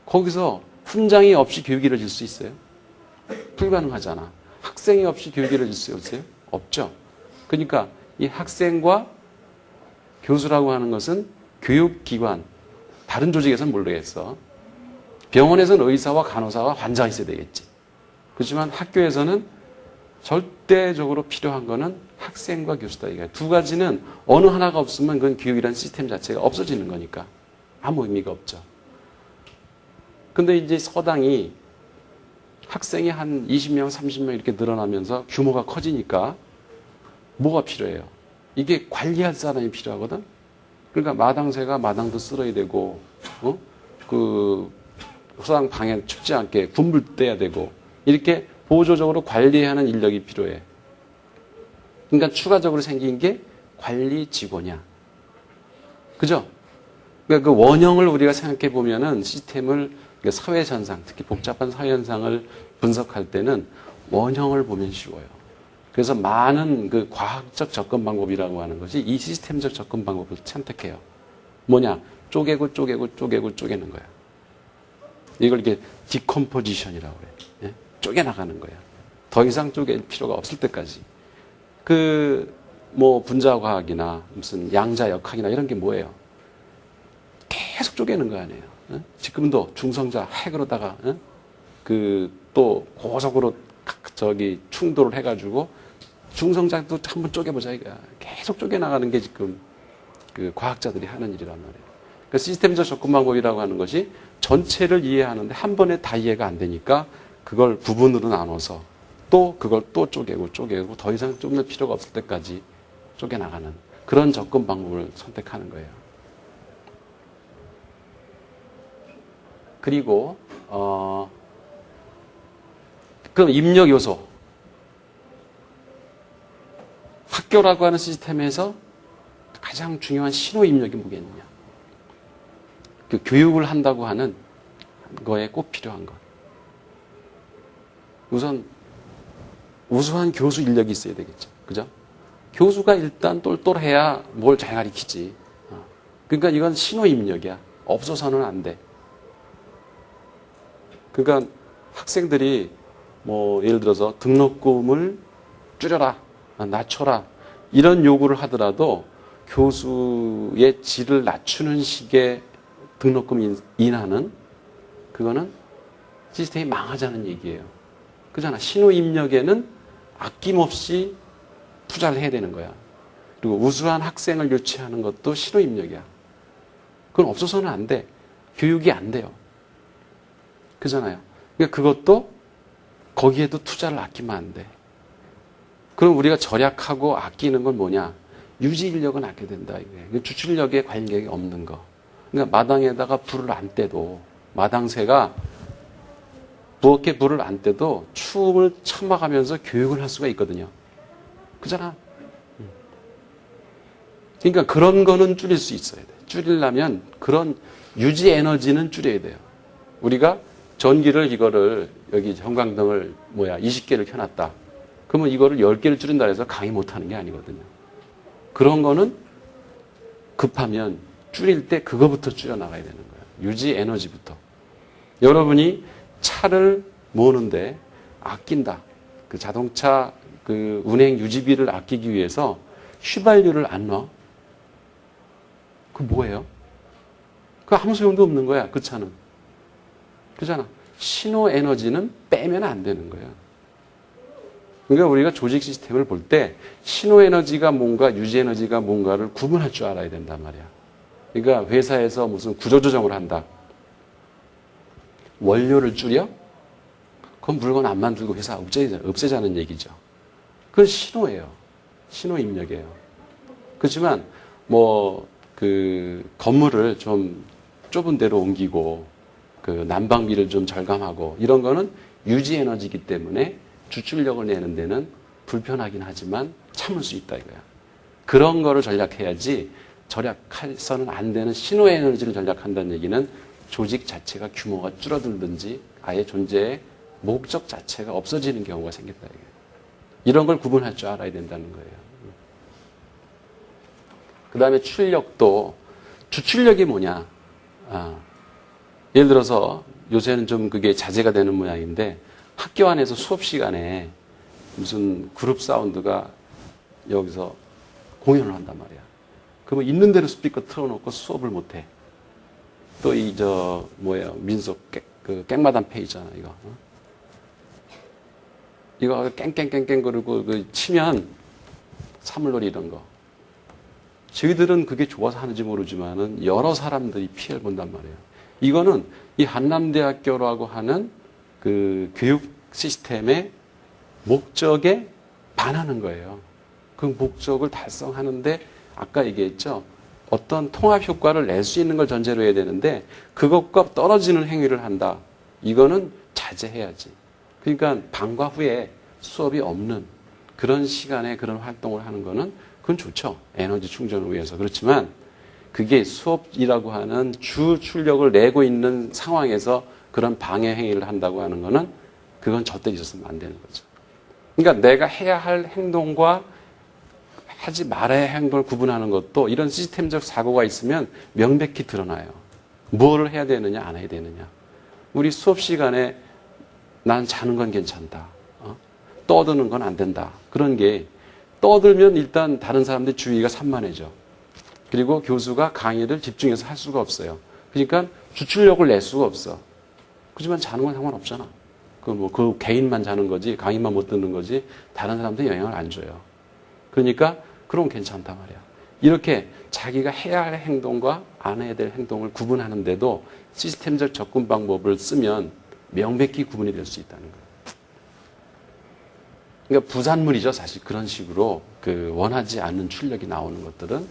거기서 훈장이 없이 교육이 이루어질 수 있어요? 불가능하잖아. 학생이 없이 교육이 이루어질 수 있어요? 없죠. 그러니까 이 학생과 교수라고 하는 것은 교육기관, 다른 조직에서는 모르겠어. 병원에서는 의사와 간호사와 환자가 있어야 되겠지. 그렇지만 학교에서는 절대적으로 필요한 거는 학생과 교수다. 이게 두 가지는 어느 하나가 없으면 그건 교육이라는 시스템 자체가 없어지는 거니까 아무 의미가 없죠. 근데 이제 서당이 학생이 한 20명, 30명 이렇게 늘어나면서 규모가 커지니까 뭐가 필요해요? 이게 관리할 사람이 필요하거든? 그러니까 마당새가 마당도 쓸어야 되고, 그 서당 방에 춥지 않게 군불 떼야 되고, 이렇게 보조적으로 관리해야 하는 인력이 필요해. 그러니까 추가적으로 생긴 게 관리 직원이야. 그죠? 그러니까 그 원형을 우리가 생각해 보면은 시스템을, 그러니까 사회 현상, 특히 복잡한 사회 현상을 분석할 때는 원형을 보면 쉬워요. 그래서 많은 그 과학적 접근 방법이라고 하는 것이 이 시스템적 접근 방법을 선택해요. 뭐냐? 쪼개는 거야. 이걸 이렇게 디컴포지션이라고 그래. 예? 쪼개나가는 거야. 더 이상 쪼갤 필요가 없을 때까지. 뭐 분자과학이나 무슨 양자역학이나 이런 게 뭐예요? 계속 쪼개는 거 아니에요. 예? 지금도 중성자 핵으로다가 또 고속으로 충돌을 해가지고 중성자도 한번 쪼개보자 이거야. 계속 쪼개나가는 게 지금 그 과학자들이 하는 일이란 말이에요. 그러니까 시스템적 접근 방법이라고 하는 것이 전체를 이해하는데 한 번에 다 이해가 안 되니까 그걸 부분으로 나눠서 또 그걸 또 쪼개고 더 이상 쪼갤 필요가 없을 때까지 쪼개나가는 그런 접근 방법을 선택하는 거예요. 그리고 그럼 입력 요소. 학교라고 하는 시스템에서 가장 중요한 신호 입력이 뭐겠느냐. 그 교육을 한다고 하는 거에 꼭 필요한 것. 우선 우수한 교수 인력이 있어야 되겠죠. 그죠? 교수가 일단 똘똘해야 뭘 잘 가르치지. 그러니까 이건 신호 입력이야. 없어서는 안 돼. 그러니까 학생들이 뭐 예를 들어서 등록금을 줄여라. 낮춰라. 이런 요구를 하더라도 교수의 질을 낮추는 식의 등록금 인하는 그거는 시스템이 망하자는 얘기예요. 그잖아. 신호 입력에는 아낌없이 투자를 해야 되는 거야. 그리고 우수한 학생을 유치하는 것도 신호 입력이야. 그건 없어서는 안 돼. 교육이 안 돼요. 그잖아요. 그러니까 그것도 거기에도 투자를 아끼면 안 돼. 그럼 우리가 절약하고 아끼는 건 뭐냐? 유지 인력은 아껴야 된다. 이게 주출력에 관계가 없는 거. 그러니까 마당에다가 불을 안 떼도 마당새가 부엌에 불을 안 떼도 추움을 참아가면서 교육을 할 수가 있거든요. 그잖아. 그러니까 그런 거는 줄일 수 있어야 돼. 줄이려면 그런 유지 에너지는 줄여야 돼요. 우리가 전기를 이거를 여기 형광등을 20개를 켜놨다. 그러면 이거를 10개를 줄인다 해서 강의 못하는 게 아니거든요. 그런 거는 급하면 줄일 때 그거부터 줄여나가야 되는 거예요. 유지 에너지부터. 여러분이 차를 모으는데 아낀다. 그 자동차 그 운행 유지비를 아끼기 위해서 휘발유를 안 넣어. 그 뭐예요? 그 아무 소용도 없는 거야, 그 차는. 그잖아. 신호 에너지는 빼면 안 되는 거야. 그러니까 우리가 조직 시스템을 볼 때 신호 에너지가 뭔가 유지 에너지가 뭔가를 구분할 줄 알아야 된단 말이야. 그러니까 회사에서 무슨 구조조정을 한다. 원료를 줄여? 그건 물건 안 만들고 회사 없애자는 얘기죠. 그건 신호예요. 신호 입력이에요. 그렇지만 그 건물을 좀 좁은 데로 옮기고 그 난방비를 좀 절감하고 이런 거는 유지 에너지이기 때문에 주출력을 내는 데는 불편하긴 하지만 참을 수 있다 이거야. 그런 거를 전략해야지 절약해서는 안 되는 신호 에너지를 전략한다는 얘기는 조직 자체가 규모가 줄어들든지 아예 존재의 목적 자체가 없어지는 경우가 생겼다 이거야. 이런 걸 구분할 줄 알아야 된다는 거예요. 그 다음에 출력도 주출력이 뭐냐. 예를 들어서 요새는 좀 그게 자제가 되는 모양인데 학교 안에서 수업 시간에 무슨 그룹 사운드가 여기서 공연을 한단 말이야. 그러면 있는 대로 스피커 틀어놓고 수업을 못해. 또 민속 그 깽마담 패 있잖아 이거. 이거 깽깽깽깽 거리고 그 치면 사물놀이 이런 거. 저희들은 그게 좋아서 하는지 모르지만은 여러 사람들이 피해를 본단 말이에요. 이거는 이 한남대학교라고 하는 그 교육 시스템의 목적에 반하는 거예요. 그 목적을 달성하는데 아까 얘기했죠. 어떤 통합 효과를 낼 수 있는 걸 전제로 해야 되는데 그것과 떨어지는 행위를 한다. 이거는 자제해야지. 그러니까 방과 후에 수업이 없는 그런 시간에 그런 활동을 하는 거는 그건 좋죠. 에너지 충전을 위해서. 그렇지만 그게 수업이라고 하는 주 출력을 내고 있는 상황에서 그런 방해 행위를 한다고 하는 거는 그건 젖들이 있었으면 안 되는 거죠. 그러니까 내가 해야 할 행동과 하지 말아야 할 행동을 구분하는 것도 이런 시스템적 사고가 있으면 명백히 드러나요. 뭐를 해야 되느냐 안 해야 되느냐. 우리 수업 시간에 난 자는 건 괜찮다. 떠드는 건 안 된다. 그런 게 떠들면 일단 다른 사람들 주의가 산만해져. 그리고 교수가 강의를 집중해서 할 수가 없어요. 그러니까 주출력을 낼 수가 없어. 그렇지만 자는 건 상관없잖아. 그 개인만 자는 거지, 강의만 못 듣는 거지, 다른 사람들 영향을 안 줘요. 그러니까, 그럼 괜찮단 말이야. 이렇게 자기가 해야 할 행동과 안 해야 될 행동을 구분하는데도 시스템적 접근 방법을 쓰면 명백히 구분이 될 수 있다는 거예요. 그러니까 부산물이죠, 사실. 그런 식으로 그 원하지 않는 출력이 나오는 것들은.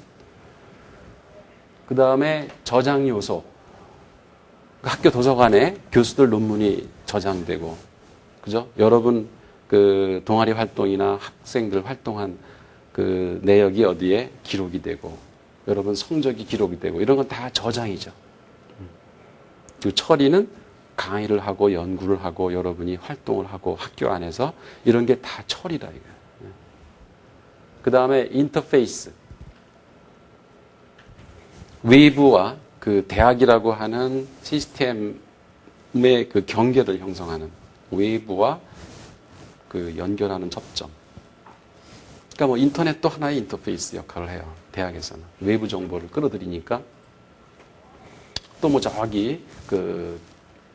그 다음에 저장 요소. 학교 도서관에 교수들 논문이 저장되고, 그죠? 여러분 그 동아리 활동이나 학생들 활동한 그 내역이 어디에 기록이 되고, 여러분 성적이 기록이 되고, 이런 건 다 저장이죠. 그 처리는 강의를 하고 연구를 하고 여러분이 활동을 하고 학교 안에서 이런 게 다 처리다 이거예요. 그 다음에 인터페이스. 외부와 그 대학이라고 하는 시스템의 그 경계를 형성하는 외부와 그 연결하는 접점. 그러니까 뭐 인터넷도 하나의 인터페이스 역할을 해요. 대학에서는. 외부 정보를 끌어들이니까. 또 뭐 저기 그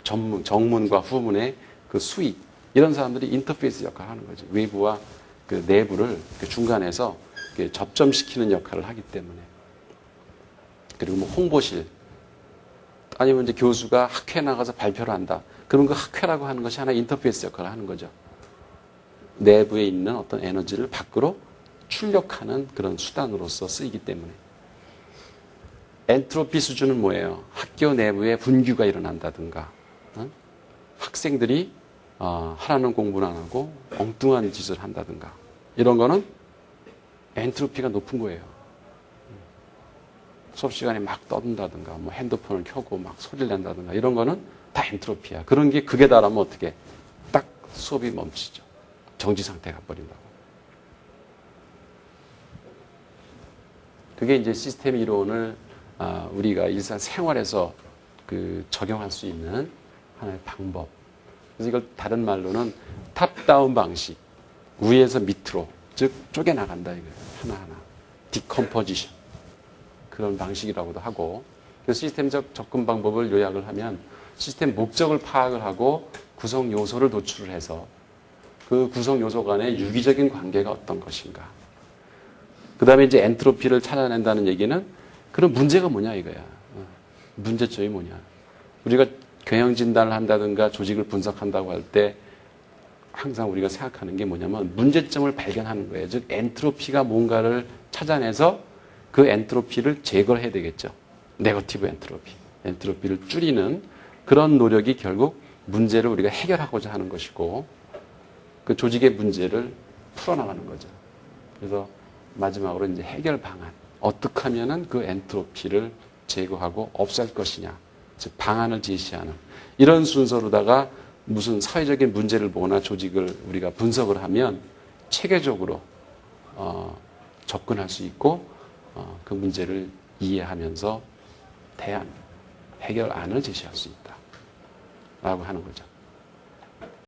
정문과 후문의 그 수익. 이런 사람들이 인터페이스 역할을 하는 거죠. 외부와 그 내부를 그 중간에서 접점시키는 역할을 하기 때문에. 그리고 뭐 홍보실. 아니면 이제 교수가 학회에 나가서 발표를 한다. 그럼 그 학회라고 하는 것이 하나 인터페이스 역할을 하는 거죠. 내부에 있는 어떤 에너지를 밖으로 출력하는 그런 수단으로서 쓰이기 때문에. 엔트로피 수준은 뭐예요? 학교 내부에 분규가 일어난다든가, 학생들이 하라는 공부는 안 하고 엉뚱한 짓을 한다든가, 이런 거는 엔트로피가 높은 거예요. 수업 시간에 막 떠든다든가, 뭐 핸드폰을 켜고 막 소리를 낸다든가, 이런 거는 다 엔트로피야. 그런 게 극에 달하면 어떻게? 딱 수업이 멈추죠. 정지 상태가 버린다고. 그게 이제 시스템 이론을 우리가 일상 생활에서 그 적용할 수 있는 하나의 방법. 그래서 이걸 다른 말로는 탑다운 방식, 위에서 밑으로, 즉 쪼개나간다 이거예요. 하나하나. 디컴포지션. 그런 방식이라고도 하고, 그 시스템적 접근 방법을 요약을 하면 시스템 목적을 파악을 하고 구성 요소를 도출을 해서 그 구성 요소 간의 유기적인 관계가 어떤 것인가. 그 다음에 이제 엔트로피를 찾아낸다는 얘기는 그런 문제가 뭐냐 이거야. 문제점이 뭐냐. 우리가 경영 진단을 한다든가 조직을 분석한다고 할 때 항상 우리가 생각하는 게 뭐냐면 문제점을 발견하는 거예요. 즉 엔트로피가 뭔가를 찾아내서 그 엔트로피를 제거를 해야 되겠죠. 네거티브 엔트로피. 엔트로피를 줄이는 그런 노력이 결국 문제를 우리가 해결하고자 하는 것이고 그 조직의 문제를 풀어나가는 거죠. 그래서 마지막으로 이제 해결 방안. 어떻게 하면은 그 엔트로피를 제거하고 없앨 것이냐. 즉 방안을 제시하는 이런 순서로다가 무슨 사회적인 문제를 보거나 조직을 우리가 분석을 하면 체계적으로 접근할 수 있고 그 문제를 이해하면서 대안, 해결안을 제시할 수 있다라고 하는 거죠.